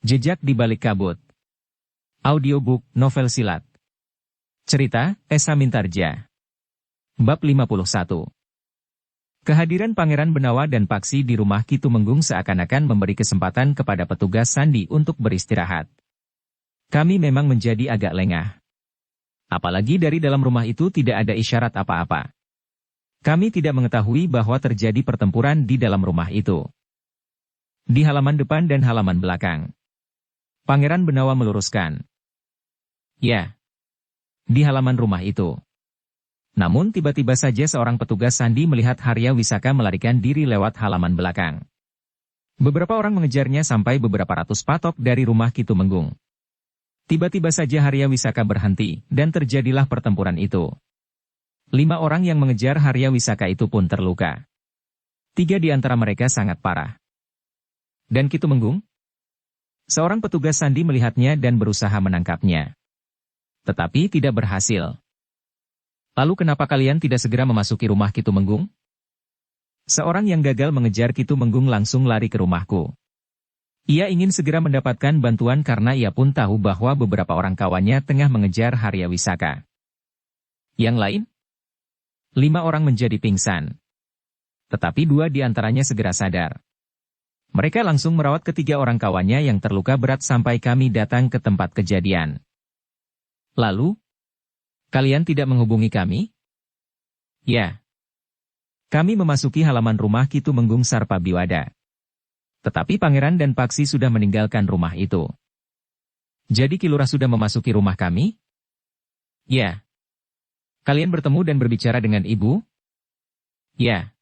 Jejak di Balik Kabut. Audiobook novel silat. Cerita, Esa Mintarja. Bab 51. Kehadiran Pangeran Benawa dan Paksi di rumah Ki Tumenggung seakan-akan memberi kesempatan kepada petugas Sandi untuk beristirahat. Kami memang menjadi agak lengah. Apalagi dari dalam rumah itu tidak ada isyarat apa-apa. Kami tidak mengetahui bahwa terjadi pertempuran di dalam rumah itu. Di halaman depan dan halaman belakang. Pangeran Benawa meluruskan. Ya. Di halaman rumah itu. Namun tiba-tiba saja seorang petugas Sandi melihat Harya Wisaka melarikan diri lewat halaman belakang. Beberapa orang mengejarnya sampai beberapa ratus patok dari rumah Ki Tumenggung. Tiba-tiba saja Harya Wisaka berhenti, dan terjadilah pertempuran itu. 5 orang yang mengejar Harya Wisaka itu pun terluka. 3 di antara mereka sangat parah. Dan Ki Tumenggung? Seorang petugas Sandi melihatnya dan berusaha menangkapnya. Tetapi tidak berhasil. Lalu kenapa kalian tidak segera memasuki rumah Ki Tumenggung? Seorang yang gagal mengejar Ki Tumenggung langsung lari ke rumahku. Ia ingin segera mendapatkan bantuan karena ia pun tahu bahwa beberapa orang kawannya tengah mengejar Harya Wisaka. Yang lain? 5 orang menjadi pingsan. Tetapi 2 di antaranya segera sadar. Mereka langsung merawat ketiga orang kawannya yang terluka berat sampai kami datang ke tempat kejadian. Lalu? Kalian tidak menghubungi kami? Ya. Kami memasuki halaman rumah Ki Tumenggung Sarpabiwada. Tetapi Pangeran dan Paksi sudah meninggalkan rumah itu. Jadi Ki Lurah sudah memasuki rumah kami? Ya. Kalian bertemu dan berbicara dengan ibu? Ya.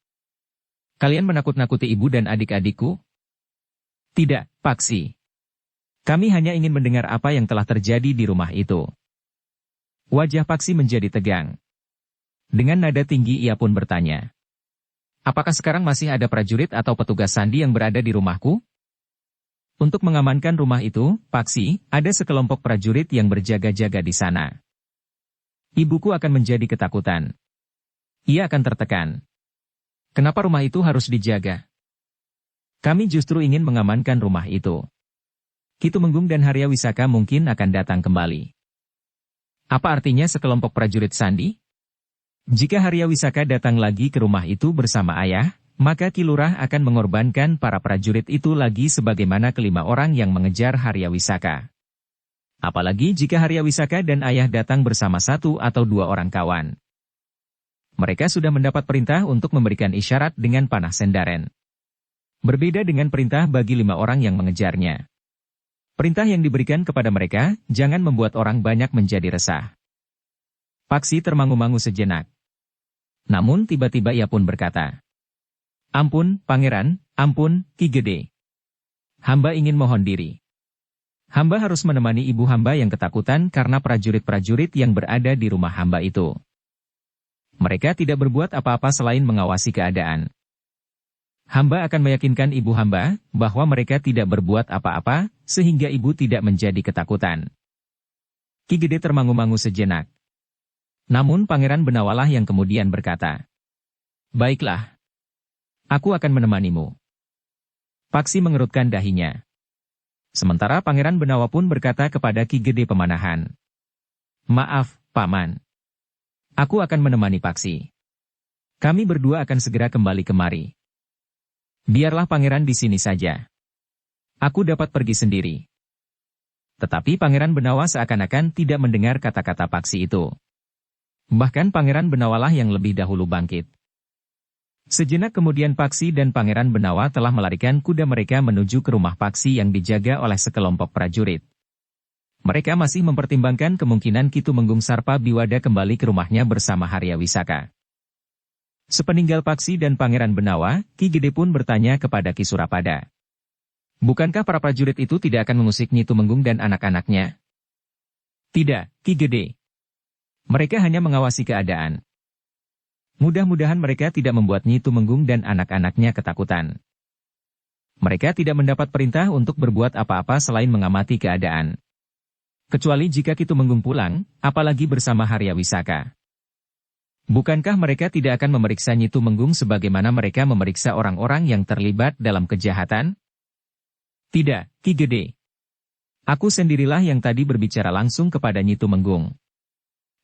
Kalian menakut-nakuti ibu dan adik-adikku? Tidak, Paksi. Kami hanya ingin mendengar apa yang telah terjadi di rumah itu. Wajah Paksi menjadi tegang. Dengan nada tinggi ia pun bertanya. Apakah sekarang masih ada prajurit atau petugas Sandi yang berada di rumahku? Untuk mengamankan rumah itu, Paksi, ada sekelompok prajurit yang berjaga-jaga di sana. Ibuku akan menjadi ketakutan. Ia akan tertekan. Kenapa rumah itu harus dijaga? Kami justru ingin mengamankan rumah itu. Ki Tumenggung dan Harya Wisaka mungkin akan datang kembali. Apa artinya sekelompok prajurit Sandi? Jika Harya Wisaka datang lagi ke rumah itu bersama ayah, maka Ki Lurah akan mengorbankan para prajurit itu lagi sebagaimana kelima orang yang mengejar Harya Wisaka. Apalagi jika Harya Wisaka dan ayah datang bersama 1 atau 2 orang kawan. Mereka sudah mendapat perintah untuk memberikan isyarat dengan panah sendaren. Berbeda dengan perintah bagi 5 orang yang mengejarnya. Perintah yang diberikan kepada mereka, jangan membuat orang banyak menjadi resah. Paksi termangu-mangu sejenak. Namun tiba-tiba ia pun berkata, Ampun, Pangeran, ampun, Ki Gede. Hamba ingin mohon diri. Hamba harus menemani ibu hamba yang ketakutan karena prajurit-prajurit yang berada di rumah hamba itu. Mereka tidak berbuat apa-apa selain mengawasi keadaan. Hamba akan meyakinkan ibu hamba bahwa mereka tidak berbuat apa-apa, sehingga ibu tidak menjadi ketakutan. Ki Gede termangu-mangu sejenak. Namun Pangeran Benawalah yang kemudian berkata, Baiklah. Aku akan menemanimu. Paksi mengerutkan dahinya. Sementara Pangeran Benawa pun berkata kepada Ki Gede Pemanahan. Maaf, Paman. Aku akan menemani Paksi. Kami berdua akan segera kembali kemari. Biarlah Pangeran di sini saja. Aku dapat pergi sendiri. Tetapi Pangeran Benawa seakan-akan tidak mendengar kata-kata Paksi itu. Bahkan Pangeran Benawalah yang lebih dahulu bangkit. Sejenak kemudian Paksi dan Pangeran Benawa telah melarikan kuda mereka menuju ke rumah Paksi yang dijaga oleh sekelompok prajurit. Mereka masih mempertimbangkan kemungkinan Ki Tumenggung Sarpabiwada kembali ke rumahnya bersama Harya Wisaka. Sepeninggal Paksi dan Pangeran Benawa, Ki Gede pun bertanya kepada Ki Surapada. Bukankah para prajurit itu tidak akan mengusik Nyi Tumenggung dan anak-anaknya? Tidak, Ki Gede. Mereka hanya mengawasi keadaan. Mudah-mudahan mereka tidak membuat Nyi Tumenggung dan anak-anaknya ketakutan. Mereka tidak mendapat perintah untuk berbuat apa-apa selain mengamati keadaan. Kecuali jika Ki Tumenggung pulang, apalagi bersama Harya Wisaka. Bukankah mereka tidak akan memeriksa Nyi Tumenggung sebagaimana mereka memeriksa orang-orang yang terlibat dalam kejahatan? Tidak, Ki Gede. Aku sendirilah yang tadi berbicara langsung kepada Nyi Tumenggung.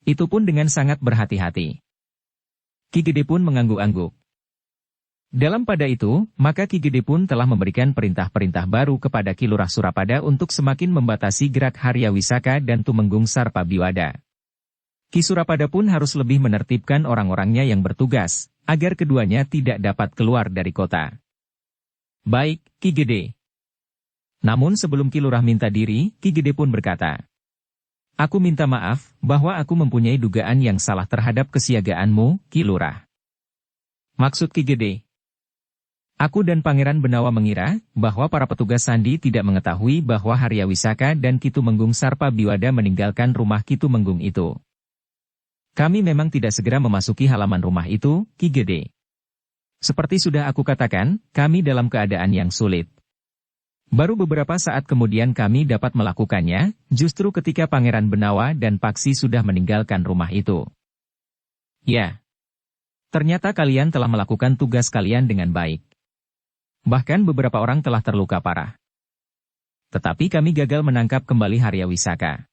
Itu pun dengan sangat berhati-hati. Ki Gede pun mengangguk-angguk. Dalam pada itu, maka Ki Gede pun telah memberikan perintah-perintah baru kepada Ki Lurah Surapada untuk semakin membatasi gerak Haryawisaka dan Tumenggung Sarpabiwada. Ki Surapada pun harus lebih menertibkan orang-orangnya yang bertugas, agar keduanya tidak dapat keluar dari kota. Baik, Ki Gede. Namun sebelum Ki Lurah minta diri, Ki Gede pun berkata, "Aku minta maaf, bahwa aku mempunyai dugaan yang salah terhadap kesiagaanmu, Ki Lurah." Maksud Ki Gede? Aku dan Pangeran Benawa mengira, bahwa para petugas sandi tidak mengetahui bahwa Haryawisaka dan Ki Tumenggung Sarpabiwada meninggalkan rumah Ki Tumenggung itu. Kami memang tidak segera memasuki halaman rumah itu, Ki Gede. Seperti sudah aku katakan, kami dalam keadaan yang sulit. Baru beberapa saat kemudian kami dapat melakukannya, justru ketika Pangeran Benawa dan Paksi sudah meninggalkan rumah itu. Ya. Ternyata kalian telah melakukan tugas kalian dengan baik. Bahkan beberapa orang telah terluka parah. Tetapi kami gagal menangkap kembali Haryawisaka.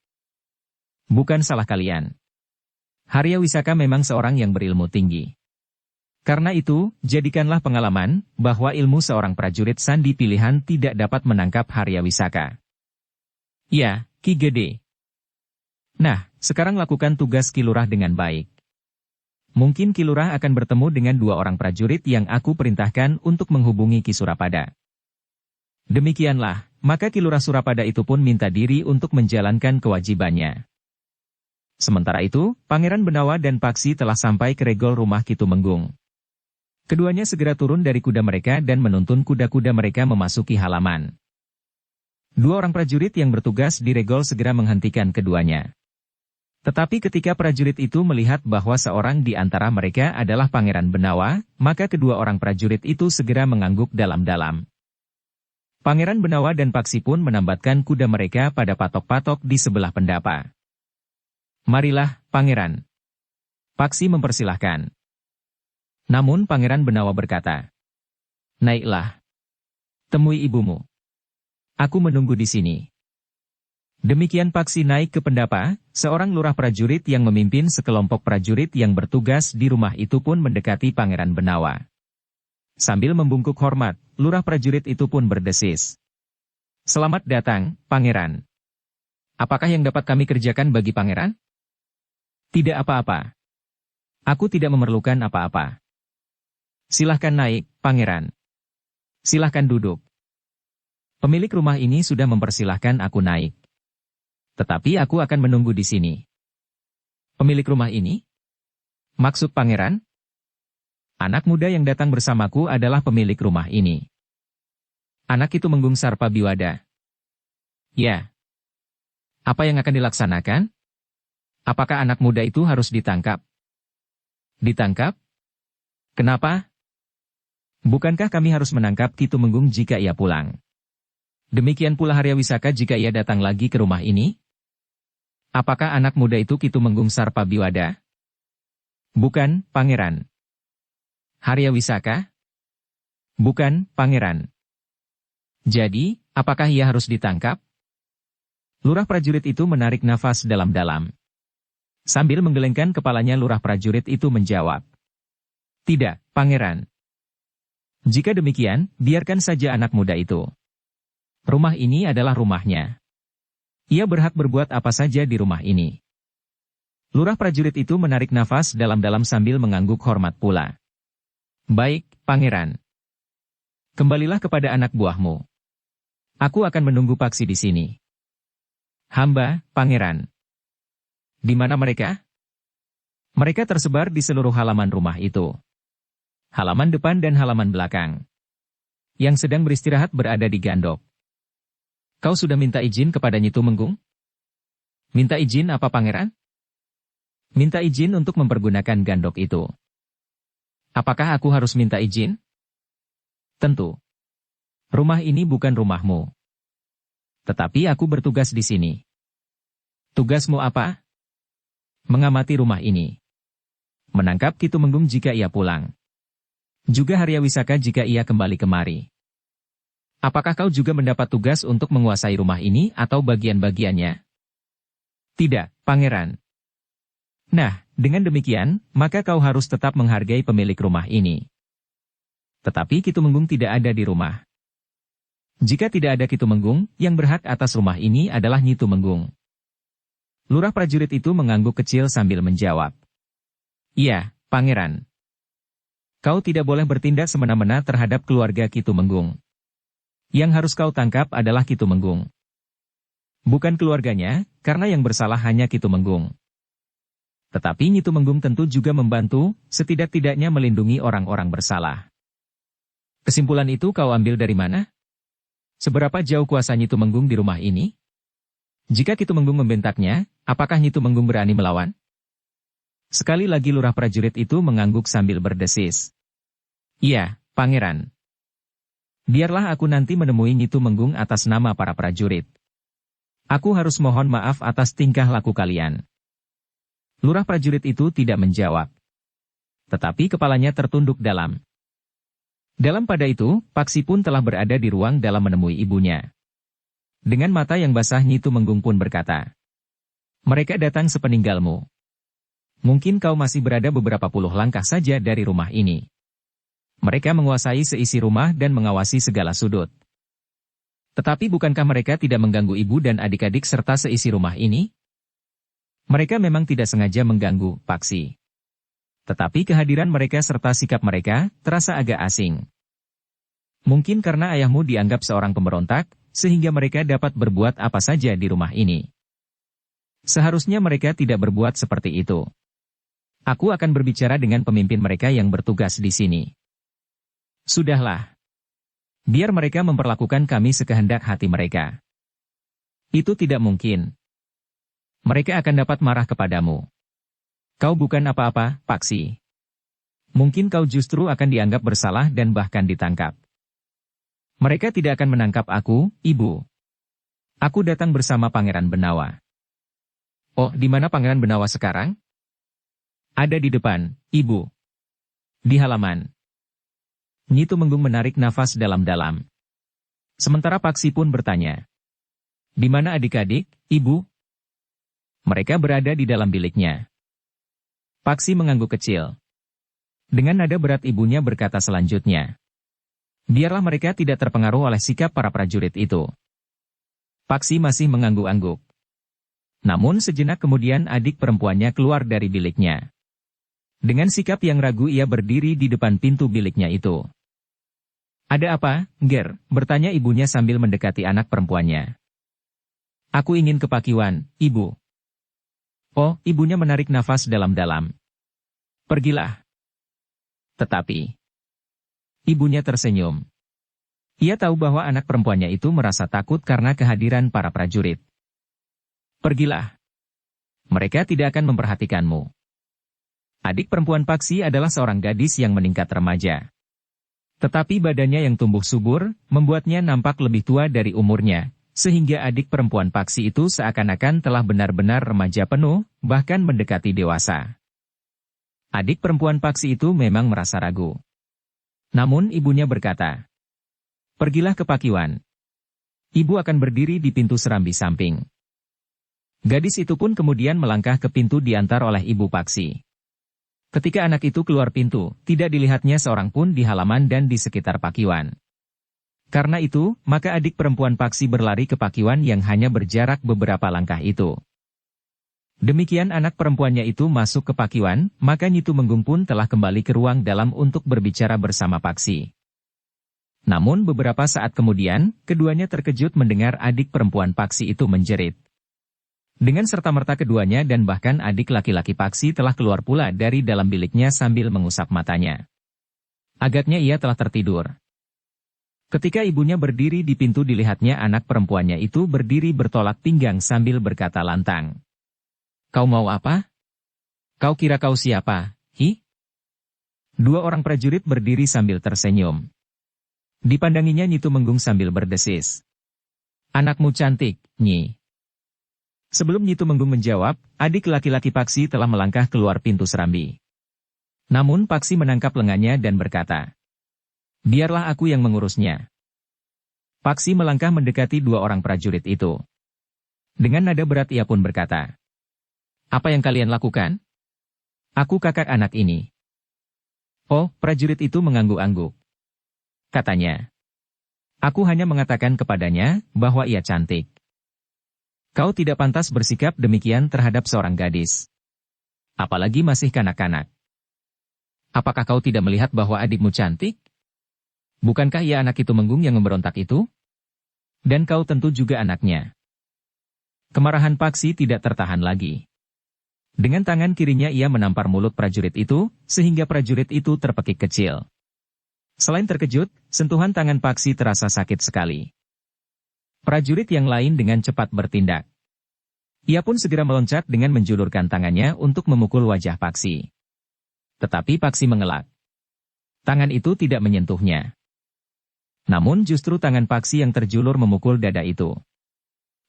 Bukan salah kalian. Haryawisaka memang seorang yang berilmu tinggi. Karena itu, jadikanlah pengalaman, bahwa ilmu seorang prajurit sandi pilihan tidak dapat menangkap Haryawisaka. Ya, Ki Gede. Nah, sekarang lakukan tugas Ki Lurah dengan baik. Mungkin Ki Lurah akan bertemu dengan 2 orang prajurit yang aku perintahkan untuk menghubungi Ki Surapada. Demikianlah, maka Ki Lurah Surapada itu pun minta diri untuk menjalankan kewajibannya. Sementara itu, Pangeran Benawa dan Paksi telah sampai ke regol rumah Ki Tumenggung. Keduanya segera turun dari kuda mereka dan menuntun kuda-kuda mereka memasuki halaman. 2 orang prajurit yang bertugas di regol segera menghentikan keduanya. Tetapi ketika prajurit itu melihat bahwa seorang di antara mereka adalah Pangeran Benawa, maka kedua orang prajurit itu segera mengangguk dalam-dalam. Pangeran Benawa dan Paksi pun menambatkan kuda mereka pada patok-patok di sebelah pendapa. "Marilah, Pangeran." Paksi mempersilahkan. Namun Pangeran Benawa berkata, "Naiklah. Temui ibumu. Aku menunggu di sini." Demikian Paksi naik ke pendapa, seorang lurah prajurit yang memimpin sekelompok prajurit yang bertugas di rumah itu pun mendekati Pangeran Benawa. Sambil membungkuk hormat, lurah prajurit itu pun berdesis. "Selamat datang, Pangeran. Apakah yang dapat kami kerjakan bagi Pangeran?" "Tidak apa-apa. Aku tidak memerlukan apa-apa. Silahkan naik, Pangeran. Silahkan duduk. Pemilik rumah ini sudah mempersilahkan aku naik. Tetapi aku akan menunggu di sini." "Pemilik rumah ini? Maksud Pangeran?" "Anak muda yang datang bersamaku adalah pemilik rumah ini." "Anak itu Tumenggung Sarpabiwada?" "Ya." "Apa yang akan dilaksanakan? Apakah anak muda itu harus ditangkap?" "Ditangkap? Kenapa?" "Bukankah kami harus menangkap Ki Tumenggung jika ia pulang? Demikian pula Haryawisaka jika ia datang lagi ke rumah ini?" "Apakah anak muda itu Ki Tumenggung Sarpabiwada?" "Bukan, Pangeran." "Haryawisaka?" "Bukan, Pangeran." "Jadi, apakah ia harus ditangkap?" Lurah prajurit itu menarik nafas dalam-dalam. Sambil menggelengkan kepalanya lurah prajurit itu menjawab, "Tidak, Pangeran. Jika demikian, biarkan saja anak muda itu. Rumah ini adalah rumahnya. Ia berhak berbuat apa saja di rumah ini." Lurah prajurit itu menarik nafas dalam-dalam sambil mengangguk hormat pula. "Baik, Pangeran. Kembalilah kepada anak buahmu. Aku akan menunggu Paksi di sini." "Hamba, Pangeran." "Di mana mereka?" "Mereka tersebar di seluruh halaman rumah itu. Halaman depan dan halaman belakang. Yang sedang beristirahat berada di Gandok." "Kau sudah minta izin kepada Nyi Tumenggung?" "Minta izin apa, Pangeran?" "Minta izin untuk mempergunakan Gandok itu." "Apakah aku harus minta izin?" "Tentu. Rumah ini bukan rumahmu. Tetapi aku bertugas di sini." "Tugasmu apa?" "Mengamati rumah ini. Menangkap Ki Tumenggung jika ia pulang. Juga Haryawisaka jika ia kembali kemari." Apakah kau juga mendapat tugas untuk menguasai rumah ini atau bagian-bagiannya? Tidak, Pangeran. Nah, dengan demikian, maka kau harus tetap menghargai pemilik rumah ini. Tetapi Ki Tumenggung tidak ada di rumah. Jika tidak ada Ki Tumenggung, yang berhak atas rumah ini adalah Nyi Tumenggung. Lurah prajurit itu mengangguk kecil sambil menjawab. Iya, Pangeran. Kau tidak boleh bertindak semena-mena terhadap keluarga Ki Tumenggung. Yang harus kau tangkap adalah Ki Tumenggung. Bukan keluarganya, karena yang bersalah hanya Ki Tumenggung. Tetapi Nyi Tumenggung tentu juga membantu, setidak-tidaknya melindungi orang-orang bersalah. Kesimpulan itu kau ambil dari mana? Seberapa jauh kuasa Nyi Tumenggung di rumah ini? Jika Ki Tumenggung membentaknya, apakah Nyi Tumenggung berani melawan? Sekali lagi lurah prajurit itu mengangguk sambil berdesis. Iya, Pangeran. Biarlah aku nanti menemui Nyi Tumenggung atas nama para prajurit. Aku harus mohon maaf atas tingkah laku kalian. Lurah prajurit itu tidak menjawab. Tetapi kepalanya tertunduk dalam. Dalam pada itu, Paksi pun telah berada di ruang dalam menemui ibunya. Dengan mata yang basah Nyi Tumenggung pun berkata. Mereka datang sepeninggalmu. Mungkin kau masih berada beberapa puluh langkah saja dari rumah ini. Mereka menguasai seisi rumah dan mengawasi segala sudut. Tetapi bukankah mereka tidak mengganggu ibu dan adik-adik serta seisi rumah ini? Mereka memang tidak sengaja mengganggu, Paksi. Tetapi kehadiran mereka serta sikap mereka terasa agak asing. Mungkin karena ayahmu dianggap seorang pemberontak, sehingga mereka dapat berbuat apa saja di rumah ini. Seharusnya mereka tidak berbuat seperti itu. Aku akan berbicara dengan pemimpin mereka yang bertugas di sini. Sudahlah. Biar mereka memperlakukan kami sekehendak hati mereka. Itu tidak mungkin. Mereka akan dapat marah kepadamu. Kau bukan apa-apa, Paksi. Mungkin kau justru akan dianggap bersalah dan bahkan ditangkap. Mereka tidak akan menangkap aku, Ibu. Aku datang bersama Pangeran Benawa. Oh, di mana Pangeran Benawa sekarang? Ada di depan, Ibu. Di halaman. Nyi Tumenggung menarik nafas dalam-dalam. Sementara Paksi pun bertanya. Di mana adik-adik, Ibu? Mereka berada di dalam biliknya. Paksi mengangguk kecil. Dengan nada berat ibunya berkata selanjutnya. Biarlah mereka tidak terpengaruh oleh sikap para prajurit itu. Paksi masih mengangguk-angguk. Namun sejenak kemudian adik perempuannya keluar dari biliknya. Dengan sikap yang ragu ia berdiri di depan pintu biliknya itu. Ada apa, Ger? Bertanya ibunya sambil mendekati anak perempuannya. Aku ingin ke Pakiwan, Ibu. Oh, ibunya menarik nafas dalam-dalam. Pergilah. Tetapi, ibunya tersenyum. Ia tahu bahwa anak perempuannya itu merasa takut karena kehadiran para prajurit. Pergilah. Mereka tidak akan memperhatikanmu. Adik perempuan Paksi adalah seorang gadis yang meningkat remaja. Tetapi badannya yang tumbuh subur, membuatnya nampak lebih tua dari umurnya, sehingga adik perempuan Paksi itu seakan-akan telah benar-benar remaja penuh, bahkan mendekati dewasa. Adik perempuan Paksi itu memang merasa ragu. Namun ibunya berkata, pergilah ke Pakiwan. Ibu akan berdiri di pintu serambi samping. Gadis itu pun kemudian melangkah ke pintu diantar oleh ibu Paksi. Ketika anak itu keluar pintu, tidak dilihatnya seorang pun di halaman dan di sekitar Pakiwan. Karena itu, maka adik perempuan Paksi berlari ke Pakiwan yang hanya berjarak beberapa langkah itu. Demikian anak perempuannya itu masuk ke Pakiwan, maka Nyi Tumenggung pun telah kembali ke ruang dalam untuk berbicara bersama Paksi. Namun beberapa saat kemudian, keduanya terkejut mendengar adik perempuan Paksi itu menjerit. Dengan serta-merta keduanya dan bahkan adik laki-laki Paksi telah keluar pula dari dalam biliknya sambil mengusap matanya. Agaknya ia telah tertidur. Ketika ibunya berdiri di pintu dilihatnya anak perempuannya itu berdiri bertolak pinggang sambil berkata lantang. Kau mau apa? Kau kira kau siapa, hi? Dua orang prajurit berdiri sambil tersenyum. Dipandanginya Nyi Tumenggung sambil berdesis. Anakmu cantik, Nyi. Sebelum Nyi Tumenggung menjawab, adik laki-laki Paksi telah melangkah keluar pintu serambi. Namun Paksi menangkap lengannya dan berkata, biarlah aku yang mengurusnya. Paksi melangkah mendekati dua orang prajurit itu. Dengan nada berat ia pun berkata, "Apa yang kalian lakukan? Aku kakak anak ini." "Oh," prajurit itu mengangguk-angguk. Katanya, "Aku hanya mengatakan kepadanya bahwa ia cantik. Kau tidak pantas bersikap demikian terhadap seorang gadis. Apalagi masih kanak-kanak. Apakah kau tidak melihat bahwa adikmu cantik? Bukankah ia anak itu menggung yang memberontak itu? Dan kau tentu juga anaknya." Kemarahan Paksi tidak tertahan lagi. Dengan tangan kirinya ia menampar mulut prajurit itu, sehingga prajurit itu terpekik kecil. Selain terkejut, sentuhan tangan Paksi terasa sakit sekali. Prajurit yang lain dengan cepat bertindak. Ia pun segera meloncat dengan menjulurkan tangannya untuk memukul wajah Paksi. Tetapi Paksi mengelak. Tangan itu tidak menyentuhnya. Namun justru tangan Paksi yang terjulur memukul dada itu.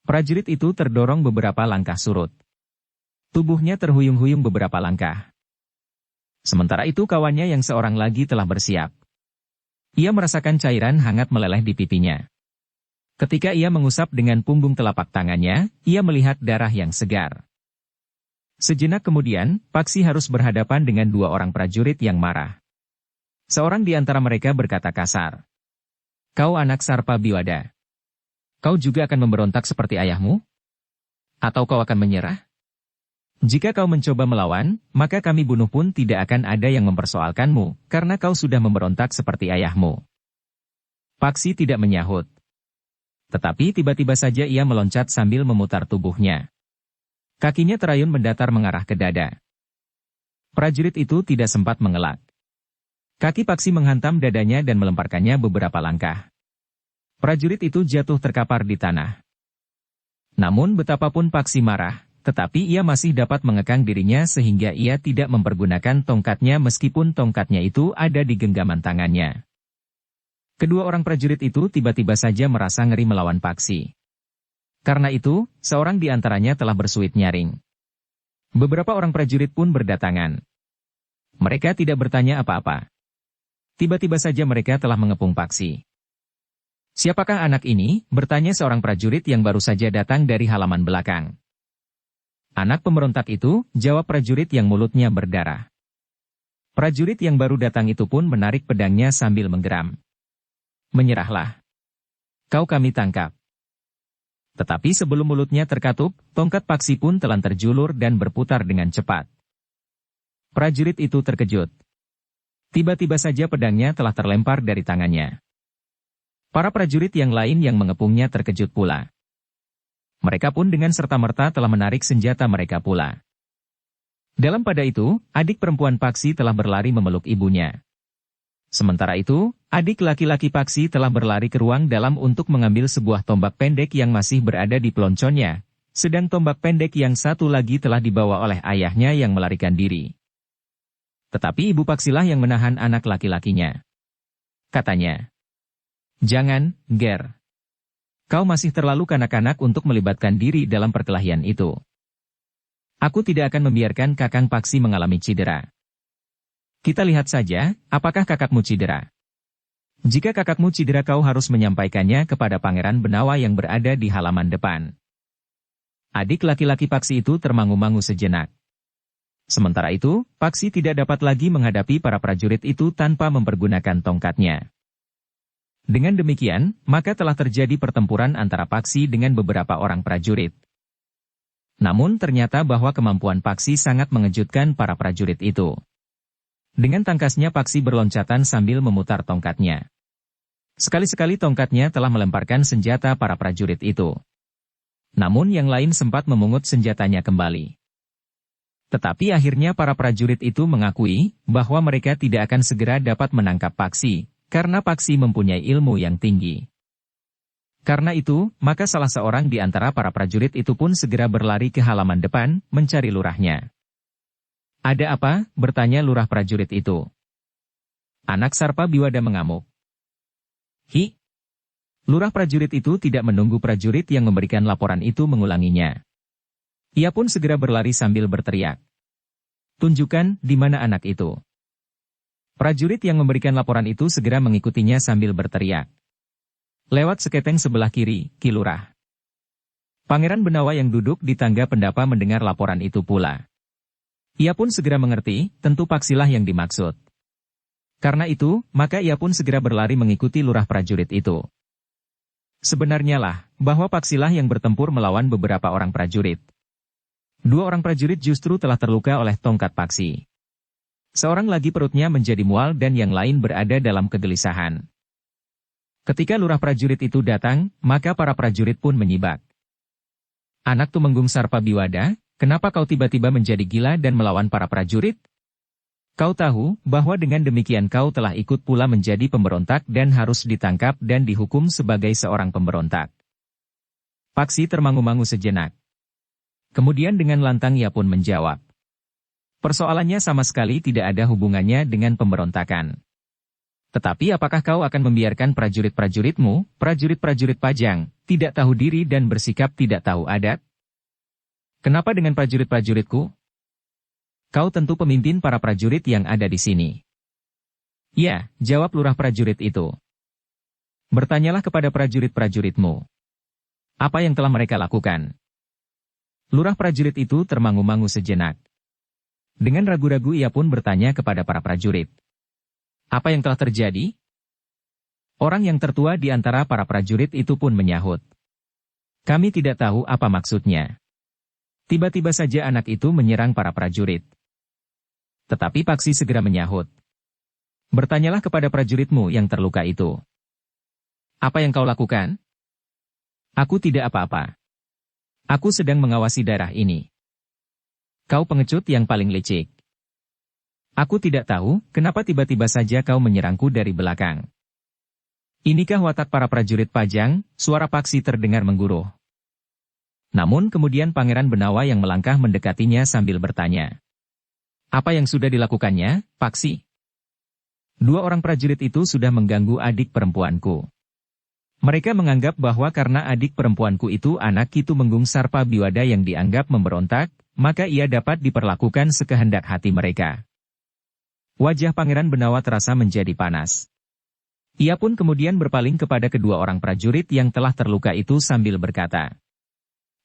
Prajurit itu terdorong beberapa langkah surut. Tubuhnya terhuyung-huyung beberapa langkah. Sementara itu kawannya yang seorang lagi telah bersiap. Ia merasakan cairan hangat meleleh di pipinya. Ketika ia mengusap dengan punggung telapak tangannya, ia melihat darah yang segar. Sejenak kemudian, Paksi harus berhadapan dengan dua orang prajurit yang marah. Seorang di antara mereka berkata kasar, "Kau anak Sarpa Biwada. Kau juga akan memberontak seperti ayahmu? Atau kau akan menyerah? Jika kau mencoba melawan, maka kami bunuh pun tidak akan ada yang mempersoalkanmu, karena kau sudah memberontak seperti ayahmu." Paksi tidak menyahut. Tetapi tiba-tiba saja ia meloncat sambil memutar tubuhnya. Kakinya terayun mendatar mengarah ke dada. Prajurit itu tidak sempat mengelak. Kaki Paksi menghantam dadanya dan melemparkannya beberapa langkah. Prajurit itu jatuh terkapar di tanah. Namun betapapun Paksi marah, tetapi ia masih dapat mengekang dirinya sehingga ia tidak mempergunakan tongkatnya meskipun tongkatnya itu ada di genggaman tangannya. Kedua orang prajurit itu tiba-tiba saja merasa ngeri melawan Paksi. Karena itu, seorang di antaranya telah bersuit nyaring. Beberapa orang prajurit pun berdatangan. Mereka tidak bertanya apa-apa. Tiba-tiba saja mereka telah mengepung Paksi. "Siapakah anak ini?" bertanya seorang prajurit yang baru saja datang dari halaman belakang. "Anak pemberontak itu," jawab prajurit yang mulutnya berdarah. Prajurit yang baru datang itu pun menarik pedangnya sambil menggeram. "Menyerahlah. Kau kami tangkap." Tetapi sebelum mulutnya terkatup, tongkat Paksi pun telah terjulur dan berputar dengan cepat. Prajurit itu terkejut. Tiba-tiba saja pedangnya telah terlempar dari tangannya. Para prajurit yang lain yang mengepungnya terkejut pula. Mereka pun dengan serta-merta telah menarik senjata mereka pula. Dalam pada itu, adik perempuan Paksi telah berlari memeluk ibunya. Sementara itu, adik laki-laki Paksi telah berlari ke ruang dalam untuk mengambil sebuah tombak pendek yang masih berada di pelonconnya, sedang tombak pendek yang satu lagi telah dibawa oleh ayahnya yang melarikan diri. Tetapi ibu Paksilah yang menahan anak laki-lakinya. Katanya, "Jangan, Ger. Kau masih terlalu kanak-kanak untuk melibatkan diri dalam perkelahian itu. Aku tidak akan membiarkan Kakang Paksi mengalami cedera. Kita lihat saja, apakah kakakmu cedera. Jika kakakmu cedera kau harus menyampaikannya kepada Pangeran Benawa yang berada di halaman depan." Adik laki-laki Paksi itu termangu-mangu sejenak. Sementara itu, Paksi tidak dapat lagi menghadapi para prajurit itu tanpa mempergunakan tongkatnya. Dengan demikian, maka telah terjadi pertempuran antara Paksi dengan beberapa orang prajurit. Namun ternyata bahwa kemampuan Paksi sangat mengejutkan para prajurit itu. Dengan tangkasnya Paksi berloncatan sambil memutar tongkatnya. Sekali-sekali tongkatnya telah melemparkan senjata para prajurit itu. Namun yang lain sempat memungut senjatanya kembali. Tetapi akhirnya para prajurit itu mengakui bahwa mereka tidak akan segera dapat menangkap Paksi, karena Paksi mempunyai ilmu yang tinggi. Karena itu, maka salah seorang di antara para prajurit itu pun segera berlari ke halaman depan, mencari lurahnya. "Ada apa?" bertanya lurah prajurit itu. Anak Sarpa Biwada mengamuk. "Hi!" Lurah prajurit itu tidak menunggu prajurit yang memberikan laporan itu mengulanginya. Ia pun segera berlari sambil berteriak. "Tunjukkan di mana anak itu." Prajurit yang memberikan laporan itu segera mengikutinya sambil berteriak. Lewat seketeng sebelah kiri, Ki Lurah. Pangeran Benawa yang duduk di tangga pendapa mendengar laporan itu pula. Ia pun segera mengerti, tentu Paksilah yang dimaksud. Karena itu, maka ia pun segera berlari mengikuti lurah prajurit itu. Sebenarnya lah, bahwa Paksilah yang bertempur melawan beberapa orang prajurit. 2 orang prajurit justru telah terluka oleh tongkat Paksi. Seorang lagi perutnya menjadi mual dan yang lain berada dalam kegelisahan. Ketika lurah prajurit itu datang, maka para prajurit pun menyibak. Anak Tumenggung Sarpabiwada, kenapa kau tiba-tiba menjadi gila dan melawan para prajurit? Kau tahu bahwa dengan demikian kau telah ikut pula menjadi pemberontak dan harus ditangkap dan dihukum sebagai seorang pemberontak. Paksi termangu-mangu sejenak. Kemudian dengan lantang ia pun menjawab. Persoalannya sama sekali tidak ada hubungannya dengan pemberontakan. Tetapi apakah kau akan membiarkan prajurit-prajuritmu, prajurit-prajurit Pajang, tidak tahu diri dan bersikap tidak tahu adat? Kenapa dengan prajurit-prajuritku? Kau tentu pemimpin para prajurit yang ada di sini. Ya, jawab lurah prajurit itu. Bertanyalah kepada prajurit-prajuritmu. Apa yang telah mereka lakukan? Lurah prajurit itu termangu-mangu sejenak. Dengan ragu-ragu ia pun bertanya kepada para prajurit. Apa yang telah terjadi? Orang yang tertua di antara para prajurit itu pun menyahut. Kami tidak tahu apa maksudnya. Tiba-tiba saja anak itu menyerang para prajurit. Tetapi Paksi segera menyahut. Bertanyalah kepada prajuritmu yang terluka itu. Apa yang kau lakukan? Aku tidak apa-apa. Aku sedang mengawasi daerah ini. Kau pengecut yang paling licik. Aku tidak tahu kenapa tiba-tiba saja kau menyerangku dari belakang. Inikah watak para prajurit Pajang? Suara Paksi terdengar mengguruh. Namun kemudian Pangeran Benawa yang melangkah mendekatinya sambil bertanya. Apa yang sudah dilakukannya, Paksi? 2 orang prajurit itu sudah mengganggu adik perempuanku. Mereka menganggap bahwa karena adik perempuanku itu anak Ki Tumenggung Sarpabiwada yang dianggap memberontak, maka ia dapat diperlakukan sekehendak hati mereka. Wajah Pangeran Benawa terasa menjadi panas. Ia pun kemudian berpaling kepada kedua orang prajurit yang telah terluka itu sambil berkata,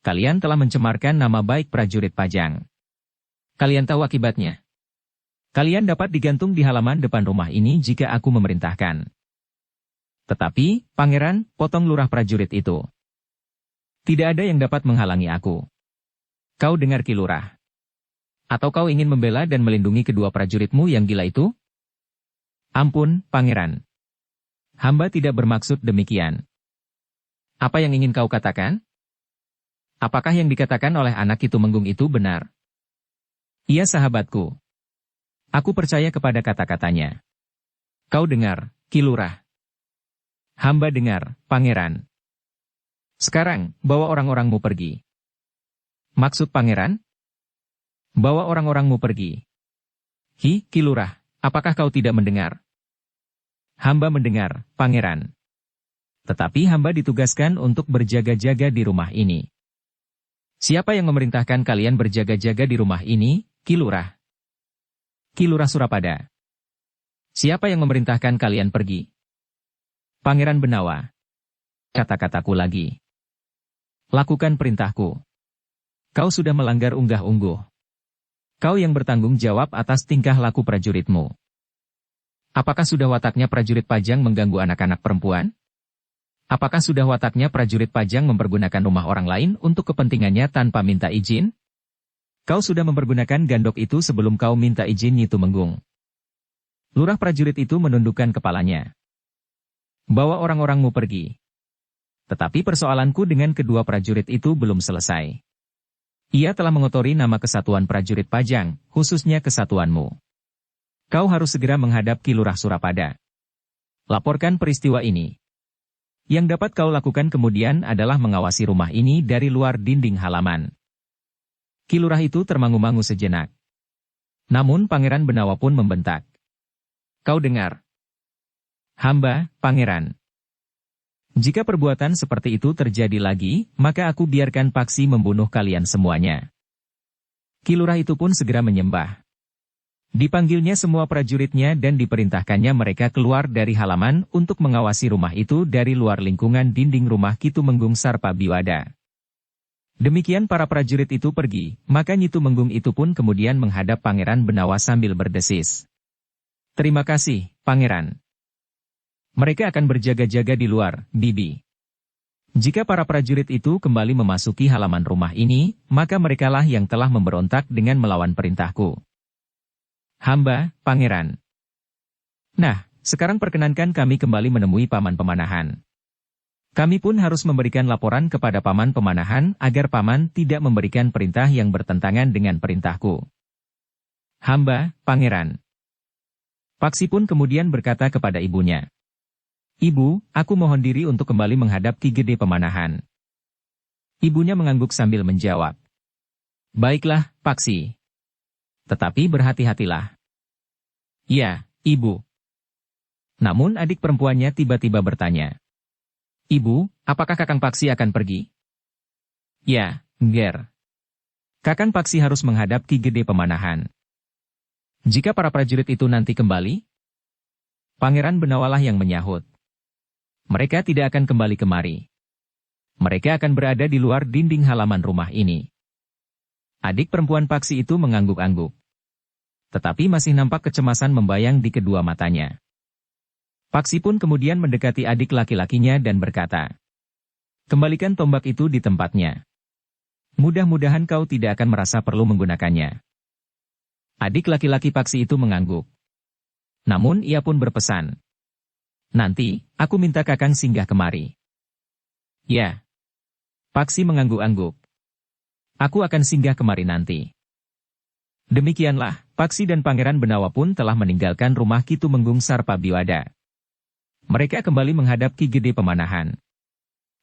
kalian telah mencemarkan nama baik prajurit Pajang. Kalian tahu akibatnya. Kalian dapat digantung di halaman depan rumah ini jika aku memerintahkan. Tetapi, Pangeran, potong lurah prajurit itu. Tidak ada yang dapat menghalangi aku. Kau dengar Ki Lurah. Atau kau ingin membela dan melindungi kedua prajuritmu yang gila itu? Ampun, Pangeran. Hamba tidak bermaksud demikian. Apa yang ingin kau katakan? Apakah yang dikatakan oleh anak Ki Tumenggung itu benar? Ia sahabatku. Aku percaya kepada kata-katanya. Kau dengar, Ki Lurah. Hamba dengar, Pangeran. Sekarang, bawa orang-orangmu pergi. Maksud Pangeran? Bawa orang-orangmu pergi. Ki Lurah, apakah kau tidak mendengar? Hamba mendengar, Pangeran. Tetapi hamba ditugaskan untuk berjaga-jaga di rumah ini. Siapa yang memerintahkan kalian berjaga-jaga di rumah ini, Ki Lurah? Ki Lurah Surapada. Siapa yang memerintahkan kalian pergi? Pangeran Benawa. Kata-kataku lagi. Lakukan perintahku. Kau sudah melanggar unggah-ungguh. Kau yang bertanggung jawab atas tingkah laku prajuritmu. Apakah sudah wataknya prajurit Pajang mengganggu anak-anak perempuan? Apakah sudah wataknya prajurit Pajang mempergunakan rumah orang lain untuk kepentingannya tanpa minta izin? Kau sudah mempergunakan gandok itu sebelum kau minta izin Nyi Tumenggung. Lurah prajurit itu menundukkan kepalanya. Bawa orang-orangmu pergi. Tetapi persoalanku dengan kedua prajurit itu belum selesai. Ia telah mengotori nama kesatuan prajurit Pajang, khususnya kesatuanmu. Kau harus segera menghadap Ki Lurah Surapada. Laporkan peristiwa ini. Yang dapat kau lakukan kemudian adalah mengawasi rumah ini dari luar dinding halaman. Ki Lurah itu termangu-mangu sejenak. Namun Pangeran Benawa pun membentak. Kau dengar? Hamba, Pangeran. Jika perbuatan seperti itu terjadi lagi, maka aku biarkan Paksi membunuh kalian semuanya. Ki Lurah itu pun segera menyembah. Dipanggilnya semua prajuritnya dan diperintahkannya mereka keluar dari halaman untuk mengawasi rumah itu dari luar lingkungan dinding rumah Ki Tumenggung Sarpabiwada. Demikian para prajurit itu pergi, maka Nyi Tumenggung itu pun kemudian menghadap Pangeran Benawa sambil berdesis. Terima kasih, Pangeran. Mereka akan berjaga-jaga di luar, Bibi. Jika para prajurit itu kembali memasuki halaman rumah ini, maka merekalah yang telah memberontak dengan melawan perintahku. Hamba, Pangeran. Nah, sekarang perkenankan kami kembali menemui Paman Pemanahan. Kami pun harus memberikan laporan kepada Paman Pemanahan agar Paman tidak memberikan perintah yang bertentangan dengan perintahku. Hamba, Pangeran. Paksi pun kemudian berkata kepada ibunya. Ibu, aku mohon diri untuk kembali menghadap Ki Gede Pemanahan. Ibunya mengangguk sambil menjawab. Baiklah, Paksi. Tetapi berhati-hatilah. Ya, Ibu. Namun adik perempuannya tiba-tiba bertanya. Ibu, apakah Kakang Paksi akan pergi? Ya, Nger. Kakang Paksi harus menghadap Ki Gede Pemanahan. Jika para prajurit itu nanti kembali, Pangeran Benawalah yang menyahut. Mereka tidak akan kembali kemari. Mereka akan berada di luar dinding halaman rumah ini. Adik perempuan Paksi itu mengangguk-angguk. Tetapi masih nampak kecemasan membayang di kedua matanya. Paksi pun kemudian mendekati adik laki-lakinya dan berkata, kembalikan tombak itu di tempatnya. Mudah-mudahan kau tidak akan merasa perlu menggunakannya. Adik laki-laki Paksi itu mengangguk. Namun ia pun berpesan, nanti, aku minta Kakang singgah kemari. Ya. Paksi mengangguk-angguk. Aku akan singgah kemari nanti. Demikianlah, Paksi dan Pangeran Benawa pun telah meninggalkan rumah Ki Tumenggung Sarpabiwada. Mereka kembali menghadap Ki Gede Pemanahan.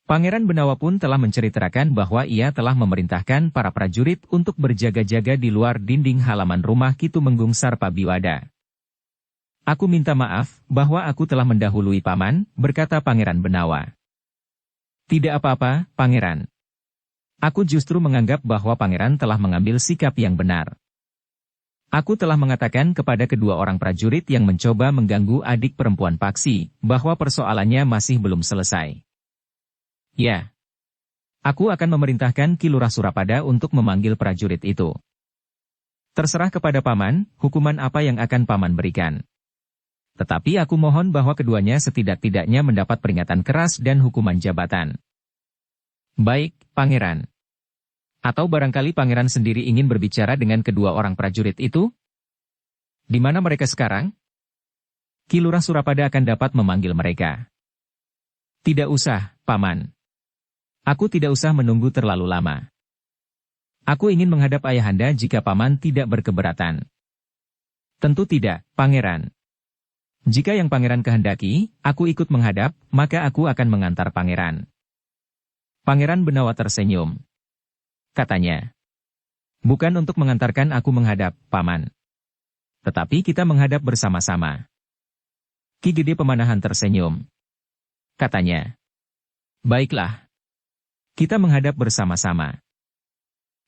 Pangeran Benawa pun telah menceritakan bahwa ia telah memerintahkan para prajurit untuk berjaga-jaga di luar dinding halaman rumah Ki Tumenggung Sarpabiwada. Aku minta maaf, bahwa aku telah mendahului Paman, berkata Pangeran Benawa. Tidak apa-apa, Pangeran. Aku justru menganggap bahwa Pangeran telah mengambil sikap yang benar. Aku telah mengatakan kepada kedua orang prajurit yang mencoba mengganggu adik perempuan Paksi, bahwa persoalannya masih belum selesai. Ya. Aku akan memerintahkan Ki Lurah Surapada untuk memanggil prajurit itu. Terserah kepada Paman, hukuman apa yang akan Paman berikan. Tetapi aku mohon bahwa keduanya setidak-tidaknya mendapat peringatan keras dan hukuman jabatan. Baik, Pangeran. Atau barangkali Pangeran sendiri ingin berbicara dengan kedua orang prajurit itu? Di mana mereka sekarang? Ki Lurah Surapada akan dapat memanggil mereka. Tidak usah, Paman. Aku tidak usah menunggu terlalu lama. Aku ingin menghadap Ayahanda jika Paman tidak berkeberatan. Tentu tidak, Pangeran. Jika yang Pangeran kehendaki, aku ikut menghadap, maka aku akan mengantar Pangeran. Pangeran Benawa tersenyum. Katanya, bukan untuk mengantarkan aku menghadap, Paman. Tetapi kita menghadap bersama-sama. Ki Gede Pemanahan tersenyum. Katanya, baiklah. Kita menghadap bersama-sama.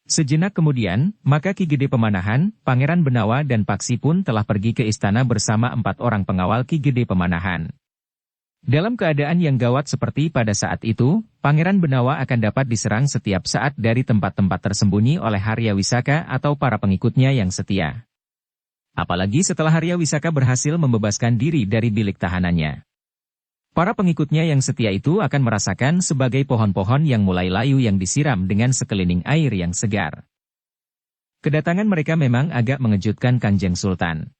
Sejenak kemudian, maka Ki Gede Pemanahan, Pangeran Benawa dan Paksi pun telah pergi ke istana bersama 4 orang pengawal Ki Gede Pemanahan. Dalam keadaan yang gawat seperti pada saat itu, Pangeran Benawa akan dapat diserang setiap saat dari tempat-tempat tersembunyi oleh Harya Wisaka atau para pengikutnya yang setia. Apalagi setelah Harya Wisaka berhasil membebaskan diri dari bilik tahanannya. Para pengikutnya yang setia itu akan merasakan sebagai pohon-pohon yang mulai layu yang disiram dengan sekeliling air yang segar. Kedatangan mereka memang agak mengejutkan Kanjeng Sultan.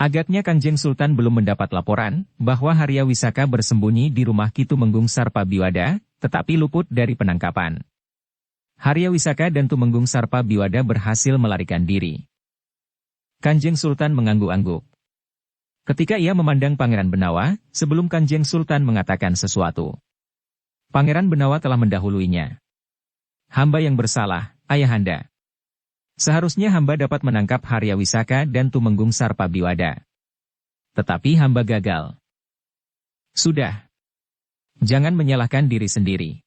Agaknya Kanjeng Sultan belum mendapat laporan bahwa Harya Wisaka bersembunyi di rumah Ki Tumenggung Sarpabiwada, tetapi luput dari penangkapan. Harya Wisaka dan Tumenggung Sarpabiwada berhasil melarikan diri. Kanjeng Sultan mengangguk-angguk. Ketika ia memandang Pangeran Benawa, sebelum Kanjeng Sultan mengatakan sesuatu. Pangeran Benawa telah mendahuluinya. Hamba yang bersalah, Ayahanda. Seharusnya hamba dapat menangkap Harya Wisaka dan Tumenggung Sarpabiwada. Tetapi hamba gagal. Sudah. Jangan menyalahkan diri sendiri.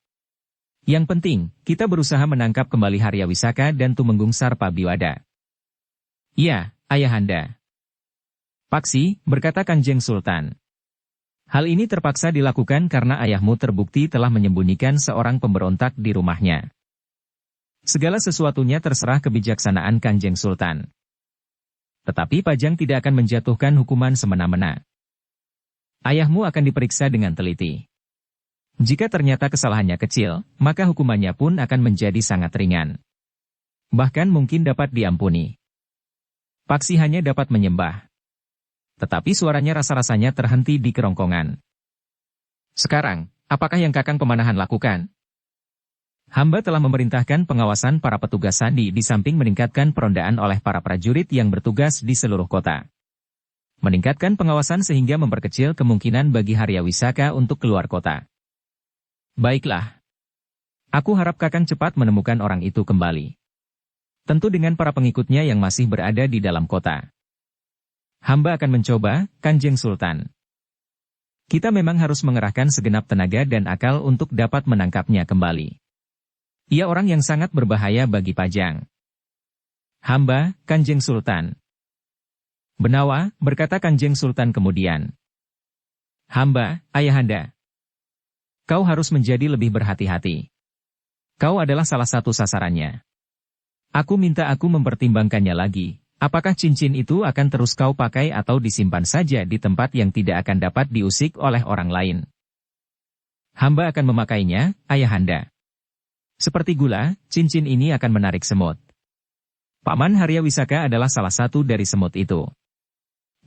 Yang penting, kita berusaha menangkap kembali Harya Wisaka dan Tumenggung Sarpabiwada. Ya, Ayahanda. Paksi, berkata Kanjeng Sultan. Hal ini terpaksa dilakukan karena ayahmu terbukti telah menyembunyikan seorang pemberontak di rumahnya. Segala sesuatunya terserah kebijaksanaan Kanjeng Sultan. Tetapi Pajang tidak akan menjatuhkan hukuman semena-mena. Ayahmu akan diperiksa dengan teliti. Jika ternyata kesalahannya kecil, maka hukumannya pun akan menjadi sangat ringan. Bahkan mungkin dapat diampuni. Paksi hanya dapat menyembah. Tetapi suaranya rasa-rasanya terhenti di kerongkongan. Sekarang, apakah yang Kakang Pemanahan lakukan? Hamba telah memerintahkan pengawasan para petugas sandi di samping meningkatkan perondaan oleh para prajurit yang bertugas di seluruh kota. Meningkatkan pengawasan sehingga memperkecil kemungkinan bagi Haryawisaka untuk keluar kota. Baiklah. Aku harap Kakang cepat menemukan orang itu kembali. Tentu dengan para pengikutnya yang masih berada di dalam kota. Hamba akan mencoba, Kanjeng Sultan. Kita memang harus mengerahkan segenap tenaga dan akal untuk dapat menangkapnya kembali. Ia orang yang sangat berbahaya bagi Pajang. Hamba, Kanjeng Sultan. Benawa, berkata Kanjeng Sultan kemudian. Hamba, Ayahanda. Kau harus menjadi lebih berhati-hati. Kau adalah salah satu sasarannya. Aku minta aku mempertimbangkannya lagi. Apakah cincin itu akan terus kau pakai atau disimpan saja di tempat yang tidak akan dapat diusik oleh orang lain? Hamba akan memakainya, Ayahanda. Seperti gula, cincin ini akan menarik semut. Paman Haryawisaka adalah salah satu dari semut itu.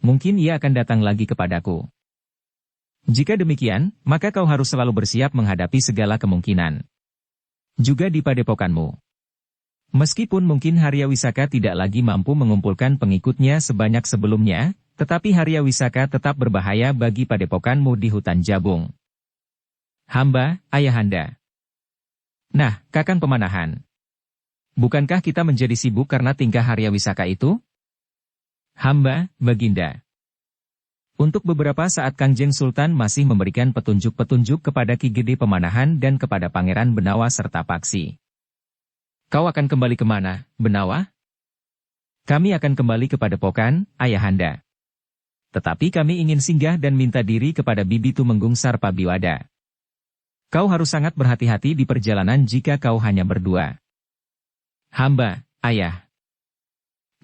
Mungkin ia akan datang lagi kepadaku. Jika demikian, maka kau harus selalu bersiap menghadapi segala kemungkinan. Juga di padepokanmu. Meskipun mungkin Haryawisaka tidak lagi mampu mengumpulkan pengikutnya sebanyak sebelumnya, tetapi Haryawisaka tetap berbahaya bagi padepokanmu di hutan Jabung. Hamba, Ayahanda. Nah, Kakang Pemanahan. Bukankah kita menjadi sibuk karena tingkah Haryawisaka itu? Hamba, Baginda. Untuk beberapa saat Kanjeng Sultan masih memberikan petunjuk-petunjuk kepada Ki Gede Pemanahan dan kepada Pangeran Benawa serta Paksi. Kau akan kembali kemana, Benawa? Kami akan kembali ke Padepokan, Ayahanda. Tetapi kami ingin singgah dan minta diri kepada Bibi Tumenggung Sarpabiwada. Kau harus sangat berhati-hati di perjalanan jika kau hanya berdua. Hamba, Ayah.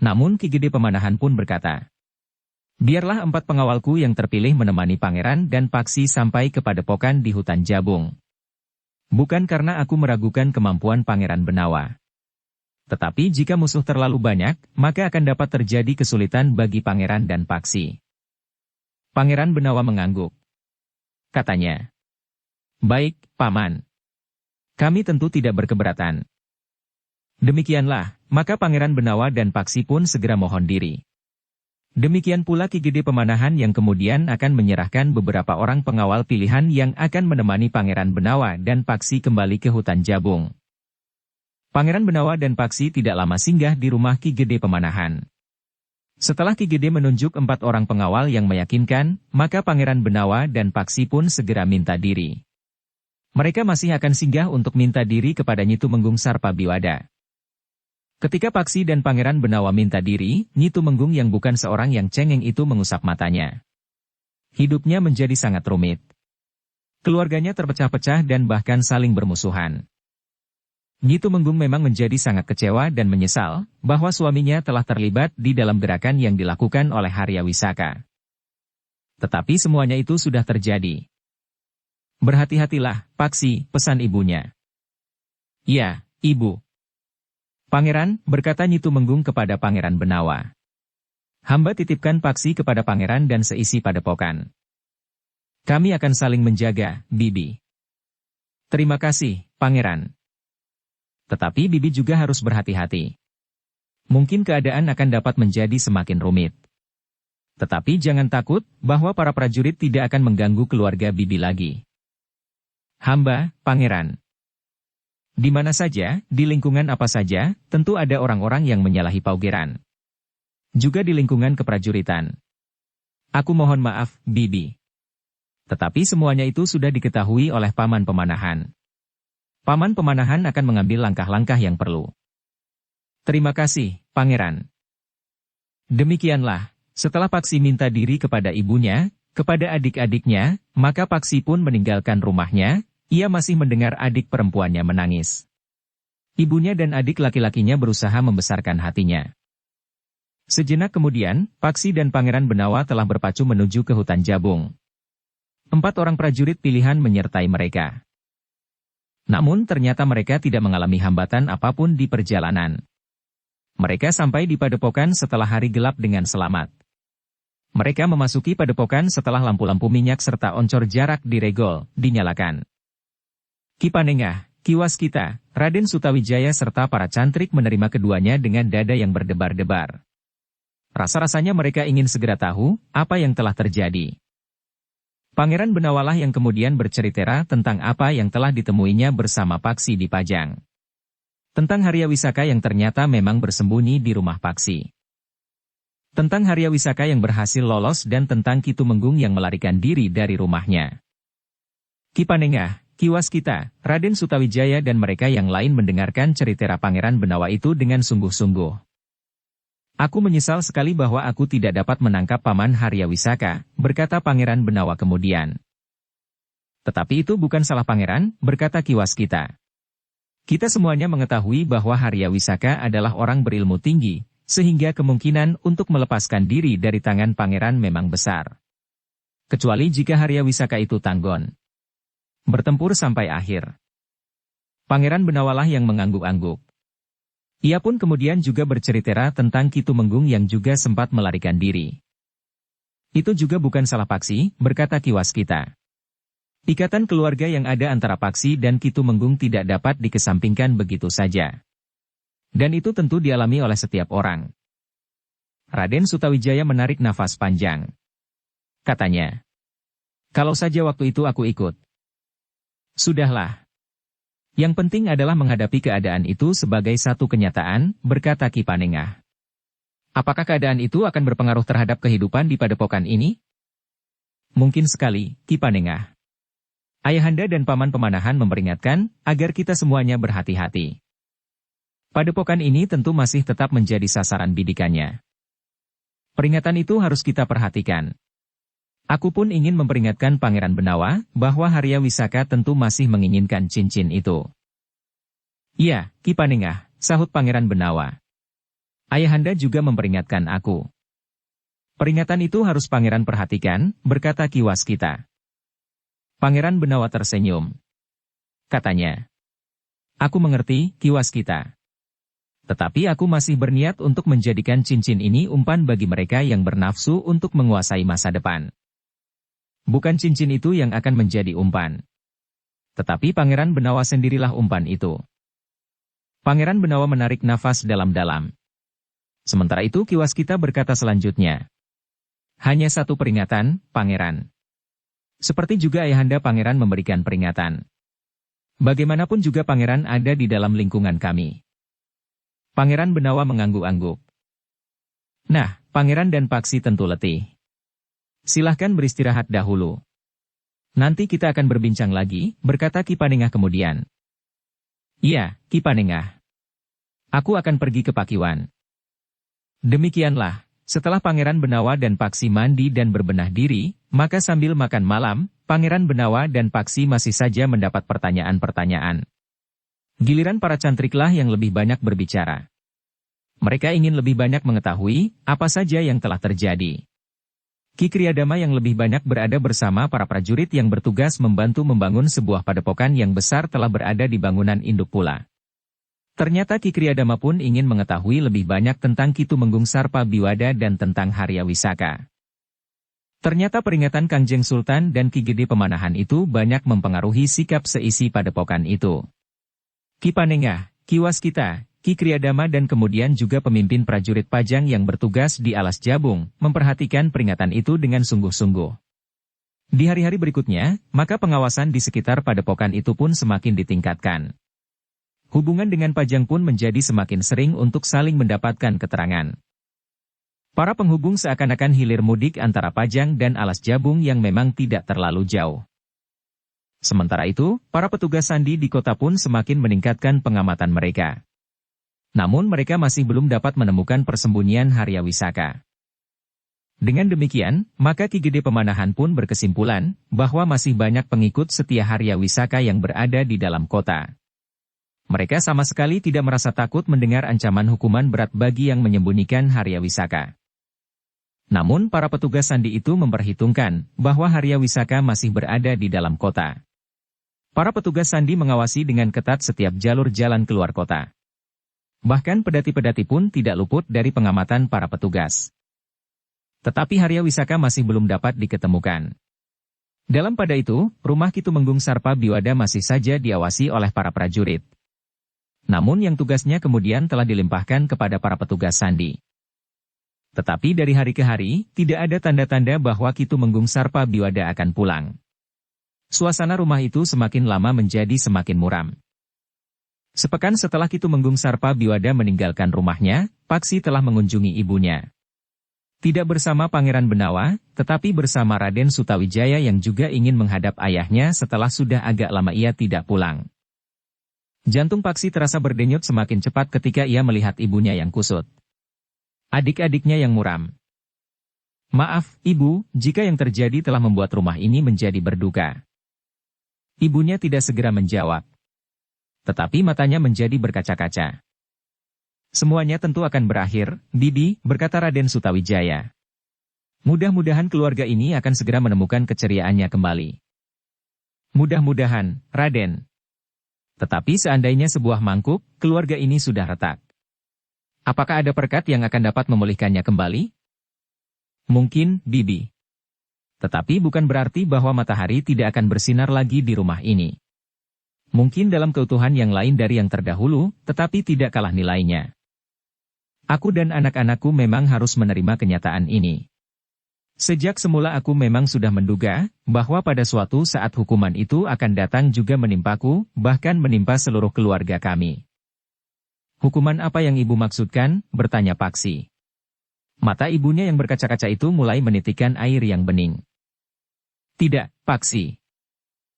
Namun Ki Gede Pemanahan pun berkata, biarlah 4 pengawalku yang terpilih menemani Pangeran dan Paksi sampai ke Padepokan di hutan Jabung. Bukan karena aku meragukan kemampuan Pangeran Benawa. Tetapi jika musuh terlalu banyak, maka akan dapat terjadi kesulitan bagi Pangeran dan Paksi. Pangeran Benawa mengangguk. Katanya, baik, Paman. Kami tentu tidak berkeberatan. Demikianlah, maka Pangeran Benawa dan Paksi pun segera mohon diri. Demikian pula Ki Gede Pemanahan yang kemudian akan menyerahkan beberapa orang pengawal pilihan yang akan menemani Pangeran Benawa dan Paksi kembali ke hutan Jabung. Pangeran Benawa dan Paksi tidak lama singgah di rumah Ki Gede Pemanahan. Setelah Ki Gede menunjuk 4 orang pengawal yang meyakinkan, maka Pangeran Benawa dan Paksi pun segera minta diri. Mereka masih akan singgah untuk minta diri kepada Nyi Tumenggung Sarpabiwada. Ketika Paksi dan Pangeran Benawa minta diri, Nyi Tumenggung yang bukan seorang yang cengeng itu mengusap matanya. Hidupnya menjadi sangat rumit. Keluarganya terpecah-pecah dan bahkan saling bermusuhan. Nyi Tumenggung memang menjadi sangat kecewa dan menyesal bahwa suaminya telah terlibat di dalam gerakan yang dilakukan oleh Haryawisaka. Tetapi semuanya itu sudah terjadi. Berhati-hatilah, Paksi, pesan ibunya. Iya, Ibu. Pangeran, berkata Nyi Tumenggung kepada Pangeran Benawa. Hamba titipkan Paksi kepada Pangeran dan seisi padepokan. Kami akan saling menjaga, Bibi. Terima kasih, Pangeran. Tetapi Bibi juga harus berhati-hati. Mungkin keadaan akan dapat menjadi semakin rumit. Tetapi jangan takut bahwa para prajurit tidak akan mengganggu keluarga Bibi lagi. Hamba, Pangeran. Di mana saja, di lingkungan apa saja, tentu ada orang-orang yang menyalahi paugeran. Juga di lingkungan keprajuritan. Aku mohon maaf, Bibi. Tetapi semuanya itu sudah diketahui oleh Paman Pemanahan. Paman Pemanahan akan mengambil langkah-langkah yang perlu. Terima kasih, Pangeran. Demikianlah, setelah Paksi minta diri kepada ibunya, kepada adik-adiknya, maka Paksi pun meninggalkan rumahnya, ia masih mendengar adik perempuannya menangis. Ibunya dan adik laki-lakinya berusaha membesarkan hatinya. Sejenak kemudian, Paksi dan Pangeran Benawa telah berpacu menuju ke hutan Jabung. 4 orang prajurit pilihan menyertai mereka. Namun ternyata mereka tidak mengalami hambatan apapun di perjalanan. Mereka sampai di padepokan setelah hari gelap dengan selamat. Mereka memasuki padepokan setelah lampu-lampu minyak serta oncor jarak di regol dinyalakan. Ki Panengah, Ki Waskita, Raden Sutawijaya serta para cantrik menerima keduanya dengan dada yang berdebar-debar. Rasa-rasanya mereka ingin segera tahu apa yang telah terjadi. Pangeran Benawalah yang kemudian bercerita tentang apa yang telah ditemuinya bersama Paksi di Pajang. Tentang Haryawisaka yang ternyata memang bersembunyi di rumah Paksi. Tentang Haryawisaka yang berhasil lolos dan tentang Ki Tumenggung yang melarikan diri dari rumahnya. Ki Panengah, Ki Waskita, Raden Sutawijaya dan mereka yang lain mendengarkan cerita Pangeran Benawa itu dengan sungguh-sungguh. Aku menyesal sekali bahwa aku tidak dapat menangkap Paman Haryawisaka, berkata Pangeran Benawa kemudian. Tetapi itu bukan salah Pangeran, berkata Ki Waskita. Kita semuanya mengetahui bahwa Haryawisaka adalah orang berilmu tinggi, sehingga kemungkinan untuk melepaskan diri dari tangan pangeran memang besar. Kecuali jika Haryawisaka itu tanggon. Bertempur sampai akhir. Pangeran Benawalah yang mengangguk-angguk. Ia pun kemudian juga bercerita tentang Ki Tumenggung yang juga sempat melarikan diri. Itu juga bukan salah Paksi, berkata Ki Waskita. Ikatan keluarga yang ada antara Paksi dan Ki Tumenggung tidak dapat dikesampingkan begitu saja. Dan itu tentu dialami oleh setiap orang. Raden Sutawijaya menarik nafas panjang. Katanya, kalau saja waktu itu aku ikut. Sudahlah. Yang penting adalah menghadapi keadaan itu sebagai satu kenyataan, berkata Ki Panengah. Apakah keadaan itu akan berpengaruh terhadap kehidupan di padepokan ini? Mungkin sekali, Ki Panengah. Ayahanda dan Paman Pemanahan memperingatkan agar kita semuanya berhati-hati. Padepokan ini tentu masih tetap menjadi sasaran bidikannya. Peringatan itu harus kita perhatikan. Aku pun ingin memperingatkan Pangeran Benawa bahwa Haryawisaka tentu masih menginginkan cincin itu. Iya, Ki Panengah, sahut Pangeran Benawa. Ayahanda juga memperingatkan aku. Peringatan itu harus Pangeran perhatikan, berkata Ki Waskita. Pangeran Benawa tersenyum. Katanya, aku mengerti, Ki Waskita. Tetapi aku masih berniat untuk menjadikan cincin ini umpan bagi mereka yang bernafsu untuk menguasai masa depan. Bukan cincin itu yang akan menjadi umpan. Tetapi Pangeran Benawa sendirilah umpan itu. Pangeran Benawa menarik nafas dalam-dalam. Sementara itu Ki Waskita berkata selanjutnya. Hanya satu peringatan, Pangeran. Seperti juga Ayahanda Pangeran memberikan peringatan. Bagaimanapun juga Pangeran ada di dalam lingkungan kami. Pangeran Benawa mengangguk-angguk. Nah, Pangeran dan Paksi tentu letih. Silahkan beristirahat dahulu. Nanti kita akan berbincang lagi, berkata Ki Panengah kemudian. Iya, Ki Panengah. Aku akan pergi ke Pakiwan. Demikianlah. Setelah Pangeran Benawa dan Paksi mandi dan berbenah diri, maka sambil makan malam, Pangeran Benawa dan Paksi masih saja mendapat pertanyaan-pertanyaan. Giliran para cantriklah yang lebih banyak berbicara. Mereka ingin lebih banyak mengetahui apa saja yang telah terjadi. Ki Kriyadama yang lebih banyak berada bersama para prajurit yang bertugas membantu membangun sebuah padepokan yang besar telah berada di bangunan induk pula. Ternyata Ki Kriyadama pun ingin mengetahui lebih banyak tentang Ki Tumenggung Sarpa Biwada dan tentang Haryawisaka. Ternyata peringatan Kangjeng Sultan dan Ki Gede Pemanahan itu banyak mempengaruhi sikap seisi padepokan itu. Ki Panengah, Ki Waskita, Ki Kriyadama dan kemudian juga pemimpin prajurit Pajang yang bertugas di Alas Jabung, memperhatikan peringatan itu dengan sungguh-sungguh. Di hari-hari berikutnya, maka pengawasan di sekitar padepokan itu pun semakin ditingkatkan. Hubungan dengan Pajang pun menjadi semakin sering untuk saling mendapatkan keterangan. Para penghubung seakan-akan hilir mudik antara Pajang dan Alas Jabung yang memang tidak terlalu jauh. Sementara itu, para petugas sandi di kota pun semakin meningkatkan pengamatan mereka. Namun mereka masih belum dapat menemukan persembunyian Harya Wisaka. Dengan demikian, maka Ki Gede Pemanahan pun berkesimpulan bahwa masih banyak pengikut setia Harya Wisaka yang berada di dalam kota. Mereka sama sekali tidak merasa takut mendengar ancaman hukuman berat bagi yang menyembunyikan Harya Wisaka. Namun para petugas sandi itu memperhitungkan bahwa Harya Wisaka masih berada di dalam kota. Para petugas sandi mengawasi dengan ketat setiap jalur jalan keluar kota. Bahkan pedati-pedati pun tidak luput dari pengamatan para petugas. Tetapi Harya Wisaka masih belum dapat diketemukan. Dalam pada itu, rumah Ki Tumenggung Sarpa Biwada masih saja diawasi oleh para prajurit. Namun yang tugasnya kemudian telah dilimpahkan kepada para petugas sandi. Tetapi dari hari ke hari, tidak ada tanda-tanda bahwa Ki Tumenggung Sarpa Biwada akan pulang. Suasana rumah itu semakin lama menjadi semakin muram. Sepekan setelah Ki Tumenggung Sarpa Biwada meninggalkan rumahnya, Paksi telah mengunjungi ibunya. Tidak bersama Pangeran Benawa, tetapi bersama Raden Sutawijaya yang juga ingin menghadap ayahnya setelah sudah agak lama ia tidak pulang. Jantung Paksi terasa berdenyut semakin cepat ketika ia melihat ibunya yang kusut. Adik-adiknya yang muram. Maaf, Ibu, jika yang terjadi telah membuat rumah ini menjadi berduka. Ibunya tidak segera menjawab. Tetapi matanya menjadi berkaca-kaca. Semuanya tentu akan berakhir, Bibi, berkata Raden Sutawijaya. Mudah-mudahan keluarga ini akan segera menemukan keceriaannya kembali. Mudah-mudahan, Raden. Tetapi seandainya sebuah mangkuk, keluarga ini sudah retak. Apakah ada perkat yang akan dapat memulihkannya kembali? Mungkin, Bibi. Tetapi bukan berarti bahwa matahari tidak akan bersinar lagi di rumah ini. Mungkin dalam keutuhan yang lain dari yang terdahulu, tetapi tidak kalah nilainya. Aku dan anak-anakku memang harus menerima kenyataan ini. Sejak semula aku memang sudah menduga, bahwa pada suatu saat hukuman itu akan datang juga menimpaku, bahkan menimpa seluruh keluarga kami. Hukuman apa yang ibu maksudkan? Bertanya Paksi. Mata ibunya yang berkaca-kaca itu mulai menitikkan air yang bening. Tidak, Paksi.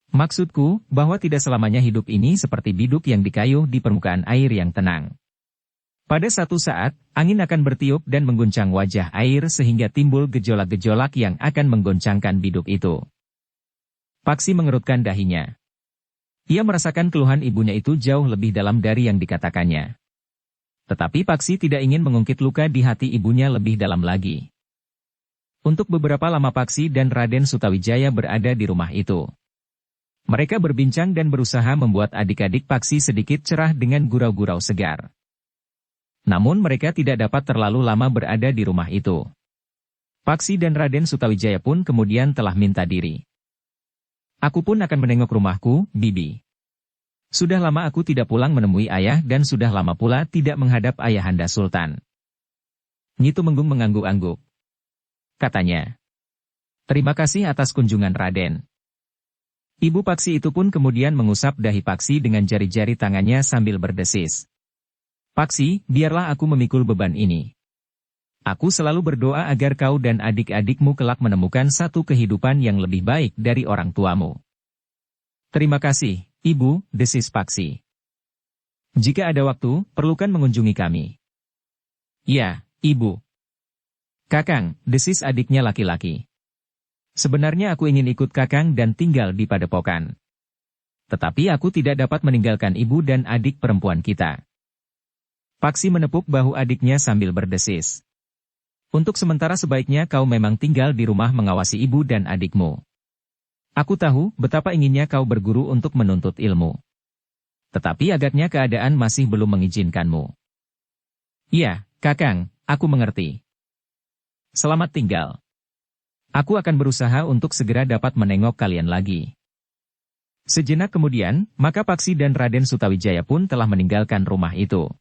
Maksudku, bahwa tidak selamanya hidup ini seperti biduk yang dikayuh di permukaan air yang tenang. Pada satu saat, angin akan bertiup dan mengguncang wajah air sehingga timbul gejolak-gejolak yang akan menggoncangkan biduk itu. Paksi mengerutkan dahinya. Ia merasakan keluhan ibunya itu jauh lebih dalam dari yang dikatakannya. Tetapi Paksi tidak ingin mengungkit luka di hati ibunya lebih dalam lagi. Untuk beberapa lama Paksi dan Raden Sutawijaya berada di rumah itu. Mereka berbincang dan berusaha membuat adik-adik Paksi sedikit cerah dengan gurau-gurau segar. Namun mereka tidak dapat terlalu lama berada di rumah itu. Paksi dan Raden Sutawijaya pun kemudian telah minta diri. Aku pun akan menengok rumahku, Bibi. Sudah lama aku tidak pulang menemui ayah dan sudah lama pula tidak menghadap ayahanda Sultan. Ki Tumenggung mengangguk-angguk. Katanya. Terima kasih atas kunjungan Raden. Ibu Paksi itu pun kemudian mengusap dahi Paksi dengan jari-jari tangannya sambil berdesis. Paksi, biarlah aku memikul beban ini. Aku selalu berdoa agar kau dan adik-adikmu kelak menemukan satu kehidupan yang lebih baik dari orang tuamu. Terima kasih, Ibu, desis Paksi. Jika ada waktu, perlukan mengunjungi kami. Ya, Ibu. Kakang, desis adiknya laki-laki. Sebenarnya aku ingin ikut Kakang dan tinggal di Padepokan. Tetapi aku tidak dapat meninggalkan ibu dan adik perempuan kita. Paksi menepuk bahu adiknya sambil berdesis. Untuk sementara sebaiknya kau memang tinggal di rumah mengawasi ibu dan adikmu. Aku tahu betapa inginnya kau berguru untuk menuntut ilmu. Tetapi agaknya keadaan masih belum mengizinkanmu. Iya, Kakang, aku mengerti. Selamat tinggal. Aku akan berusaha untuk segera dapat menengok kalian lagi. Sejenak kemudian, maka Paksi dan Raden Sutawijaya pun telah meninggalkan rumah itu.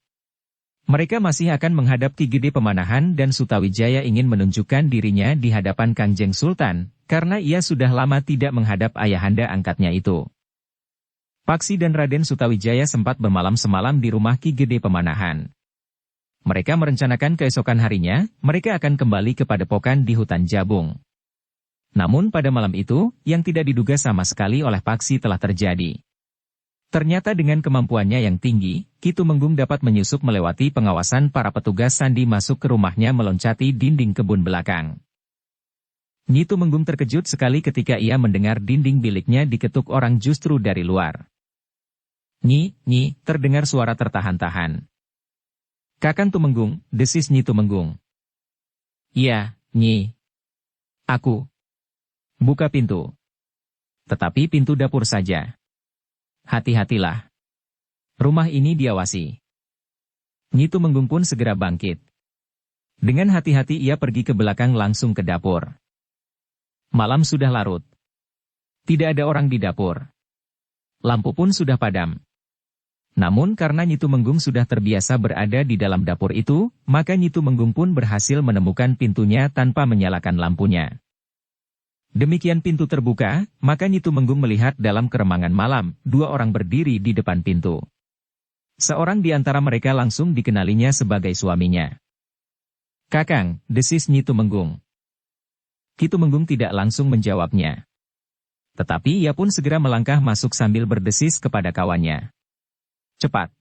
Mereka masih akan menghadap Ki Gede Pemanahan dan Sutawijaya ingin menunjukkan dirinya di hadapan Kangjeng Sultan, karena ia sudah lama tidak menghadap ayahanda angkatnya itu. Paksi dan Raden Sutawijaya sempat bermalam semalam di rumah Ki Gede Pemanahan. Mereka merencanakan keesokan harinya, mereka akan kembali ke Padepokan di hutan Jabung. Namun pada malam itu, yang tidak diduga sama sekali oleh Paksi telah terjadi. Ternyata dengan kemampuannya yang tinggi, Ki Tumenggung dapat menyusup melewati pengawasan para petugas sandi masuk ke rumahnya meloncati dinding kebun belakang. Nyi Tumenggung terkejut sekali ketika ia mendengar dinding biliknya diketuk orang justru dari luar. Nyi, terdengar suara tertahan-tahan. Kakang Tumenggung, desis Nyi Tumenggung. Iya, Nyi. Aku. Buka pintu. Tetapi pintu dapur saja. Hati-hatilah. Rumah ini diawasi. Nyi Tumenggung pun segera bangkit. Dengan hati-hati ia pergi ke belakang langsung ke dapur. Malam sudah larut. Tidak ada orang di dapur. Lampu pun sudah padam. Namun karena Nyi Tumenggung sudah terbiasa berada di dalam dapur itu, maka Nyi Tumenggung pun berhasil menemukan pintunya tanpa menyalakan lampunya. Demikian pintu terbuka, maka Nyi Tumenggung melihat dalam keremangan malam, dua orang berdiri di depan pintu. Seorang di antara mereka langsung dikenalinya sebagai suaminya. Kakang, desis Nyi Tumenggung. Ki Tumenggung tidak langsung menjawabnya. Tetapi ia pun segera melangkah masuk sambil berdesis kepada kawannya. Cepat.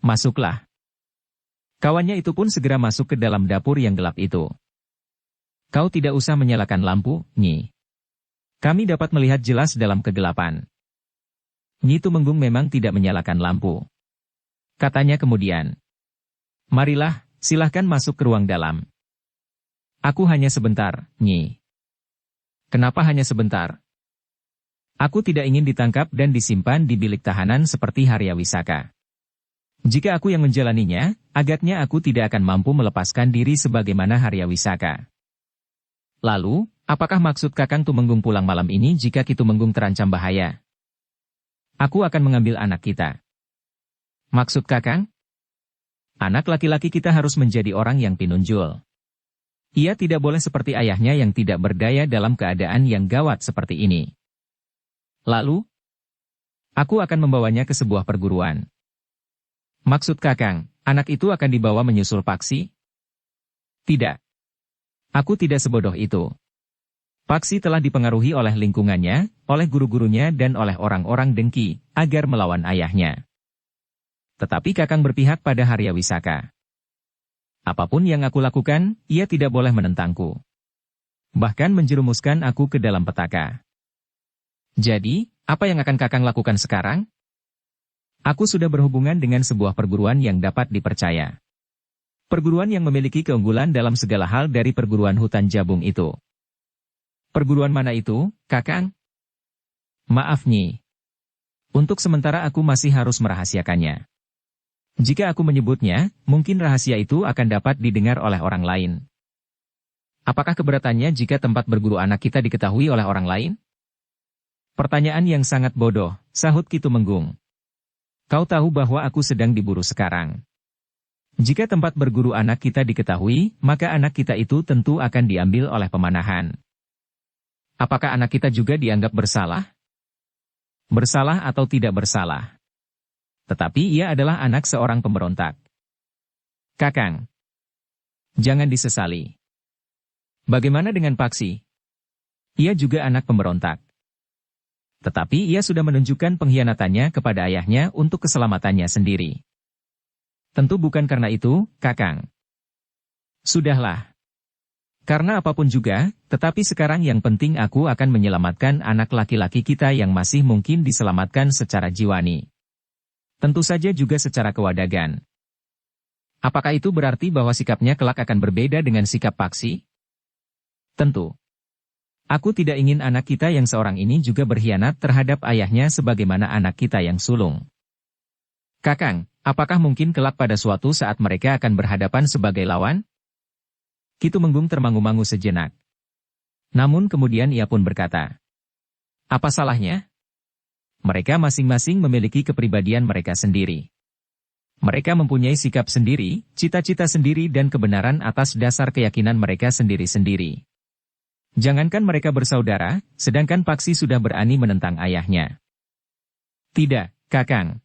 Masuklah. Kawannya itu pun segera masuk ke dalam dapur yang gelap itu. Kau tidak usah menyalakan lampu, Nyi. Kami dapat melihat jelas dalam kegelapan. Nyi Tumenggung memang tidak menyalakan lampu. Katanya kemudian. Marilah, silahkan masuk ke ruang dalam. Aku hanya sebentar, Nyi. Kenapa hanya sebentar? Aku tidak ingin ditangkap dan disimpan di bilik tahanan seperti Haryawisaka. Jika aku yang menjalaninya, agaknya aku tidak akan mampu melepaskan diri sebagaimana Haryawisaka. Lalu, apakah maksud Kakang Tumenggung pulang malam ini jika Ki Tumenggung terancam bahaya? Aku akan mengambil anak kita. Maksud Kakang? Anak laki-laki kita harus menjadi orang yang pinunjul. Ia tidak boleh seperti ayahnya yang tidak berdaya dalam keadaan yang gawat seperti ini. Lalu, aku akan membawanya ke sebuah perguruan. Maksud Kakang, anak itu akan dibawa menyusul Paksi? Tidak. Aku tidak sebodoh itu. Paksi telah dipengaruhi oleh lingkungannya, oleh guru-gurunya dan oleh orang-orang dengki, agar melawan ayahnya. Tetapi Kakang berpihak pada Haryawisaka. Apapun yang aku lakukan, ia tidak boleh menentangku. Bahkan menjerumuskan aku ke dalam petaka. Jadi, apa yang akan Kakang lakukan sekarang? Aku sudah berhubungan dengan sebuah perguruan yang dapat dipercaya. Perguruan yang memiliki keunggulan dalam segala hal dari perguruan hutan jabung itu. Perguruan mana itu, Kakang? Maaf Nyi. Untuk sementara aku masih harus merahasiakannya. Jika aku menyebutnya, mungkin rahasia itu akan dapat didengar oleh orang lain. Apakah keberatannya jika tempat berguru anak kita diketahui oleh orang lain? Pertanyaan yang sangat bodoh, sahut Ki Tumenggung. Kau tahu bahwa aku sedang diburu sekarang. Jika tempat berguru anak kita diketahui, maka anak kita itu tentu akan diambil oleh pemanahan. Apakah anak kita juga dianggap bersalah? Bersalah atau tidak bersalah? Tetapi ia adalah anak seorang pemberontak. Kakang, jangan disesali. Bagaimana dengan Paksi? Ia juga anak pemberontak. Tetapi ia sudah menunjukkan pengkhianatannya kepada ayahnya untuk keselamatannya sendiri. Tentu bukan karena itu, Kakang. Sudahlah. Karena apapun juga, tetapi sekarang yang penting aku akan menyelamatkan anak laki-laki kita yang masih mungkin diselamatkan secara jiwani. Tentu saja juga secara kewadagan. Apakah itu berarti bahwa sikapnya kelak akan berbeda dengan sikap Paksi? Tentu. Aku tidak ingin anak kita yang seorang ini juga berkhianat terhadap ayahnya sebagaimana anak kita yang sulung. Kakang, apakah mungkin kelak pada suatu saat mereka akan berhadapan sebagai lawan? Ki Tumenggung termangu-mangu sejenak. Namun kemudian ia pun berkata, apa salahnya? Mereka masing-masing memiliki kepribadian mereka sendiri. Mereka mempunyai sikap sendiri, cita-cita sendiri dan kebenaran atas dasar keyakinan mereka sendiri-sendiri. Jangankan mereka bersaudara, sedangkan Paksi sudah berani menentang ayahnya. Tidak, Kakang.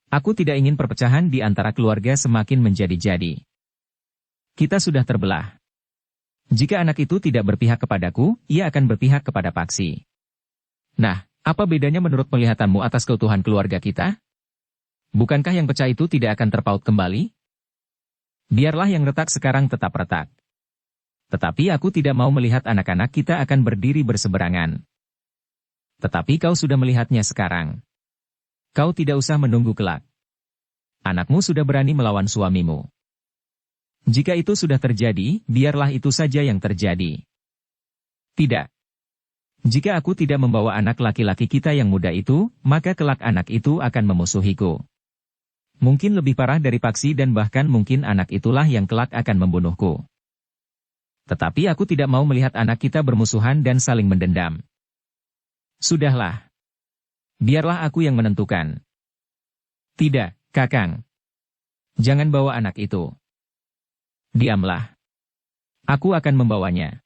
Aku tidak ingin perpecahan di antara keluarga semakin menjadi-jadi. Kita sudah terbelah. Jika anak itu tidak berpihak kepadaku, ia akan berpihak kepada Paksi. Nah, Apa bedanya menurut penglihatanmu atas keutuhan keluarga kita? Bukankah yang pecah itu tidak akan terpaut kembali? Biarlah yang retak sekarang tetap retak. Tetapi aku tidak mau melihat anak-anak kita akan berdiri berseberangan. Tetapi kau sudah melihatnya sekarang. Kau tidak usah menunggu kelak. Anakmu sudah berani melawan suamimu. Jika itu sudah terjadi, biarlah itu saja yang terjadi. Tidak. Jika aku tidak membawa anak laki-laki kita yang muda itu, maka kelak anak itu akan memusuhiku. Mungkin lebih parah dari Paksi dan bahkan mungkin anak itulah yang kelak akan membunuhku. Tetapi aku tidak mau melihat anak kita bermusuhan dan saling mendendam. Sudahlah. Biarlah aku yang menentukan. Tidak, Kakang. Jangan bawa anak itu. Diamlah. Aku akan membawanya.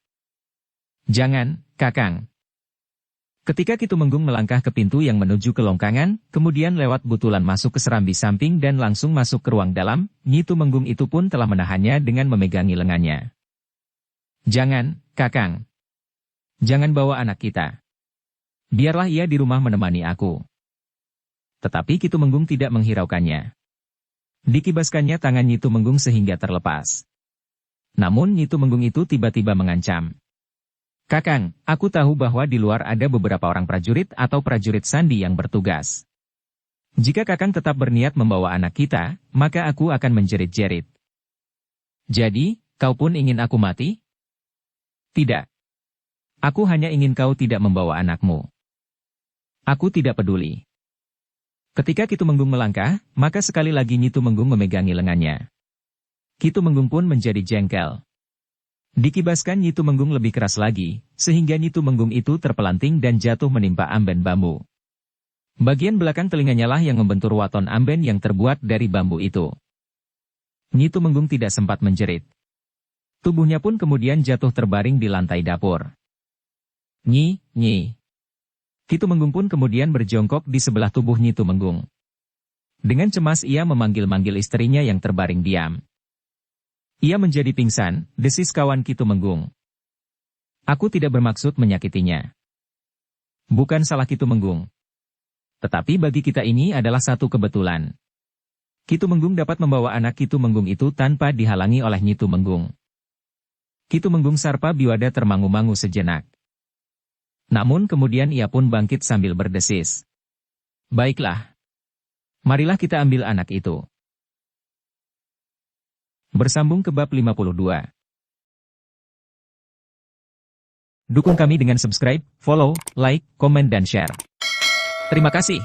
Jangan, Kakang. Ketika Ki Tumenggung melangkah ke pintu yang menuju ke longkangan, kemudian lewat butulan masuk ke serambi samping dan langsung masuk ke ruang dalam, Nyi Tumenggung itu pun telah menahannya dengan memegangi lengannya. Jangan, Kakang. Jangan bawa anak kita. Biarlah ia di rumah menemani aku. Tetapi Ki Tumenggung tidak menghiraukannya. Dikibaskannya tangan Nyi Tumenggung sehingga terlepas. Namun Nyi Tumenggung itu tiba-tiba mengancam. Kakang, aku tahu bahwa di luar ada beberapa orang prajurit atau prajurit sandi yang bertugas. Jika Kakang tetap berniat membawa anak kita, maka aku akan menjerit-jerit. Jadi, kau pun ingin aku mati? Tidak. Aku hanya ingin kau tidak membawa anakmu. Aku tidak peduli. Ketika Ki Tumenggung melangkah, maka sekali lagi Nyi Tumenggung memegangi lengannya. Ki Tumenggung pun menjadi jengkel. Dikibaskan Nyi Tumenggung lebih keras lagi, sehingga Nyi Tumenggung itu terpelanting dan jatuh menimpa amben bambu. Bagian belakang telinganya lah yang membentur waton amben yang terbuat dari bambu itu. Nyi Tumenggung tidak sempat menjerit. Tubuhnya pun kemudian jatuh terbaring di lantai dapur. Nyi. Ki Tumenggung pun kemudian berjongkok di sebelah tubuh Nyi Tumenggung. Dengan cemas ia memanggil-manggil istrinya yang terbaring diam. Ia menjadi pingsan, desis kawan Ki Tumenggung. Aku tidak bermaksud menyakitinya. Bukan salah Ki Tumenggung. Tetapi bagi kita ini adalah satu kebetulan. Ki Tumenggung dapat membawa anak Ki Tumenggung itu tanpa dihalangi oleh Nyi Tumenggung. Ki Tumenggung Sarpa Biwada termangu-mangu sejenak. Namun kemudian ia pun bangkit sambil berdesis. Baiklah. Marilah kita ambil anak itu. Bersambung ke bab 52. Dukung kami dengan subscribe, follow, like, komen dan share. Terima kasih.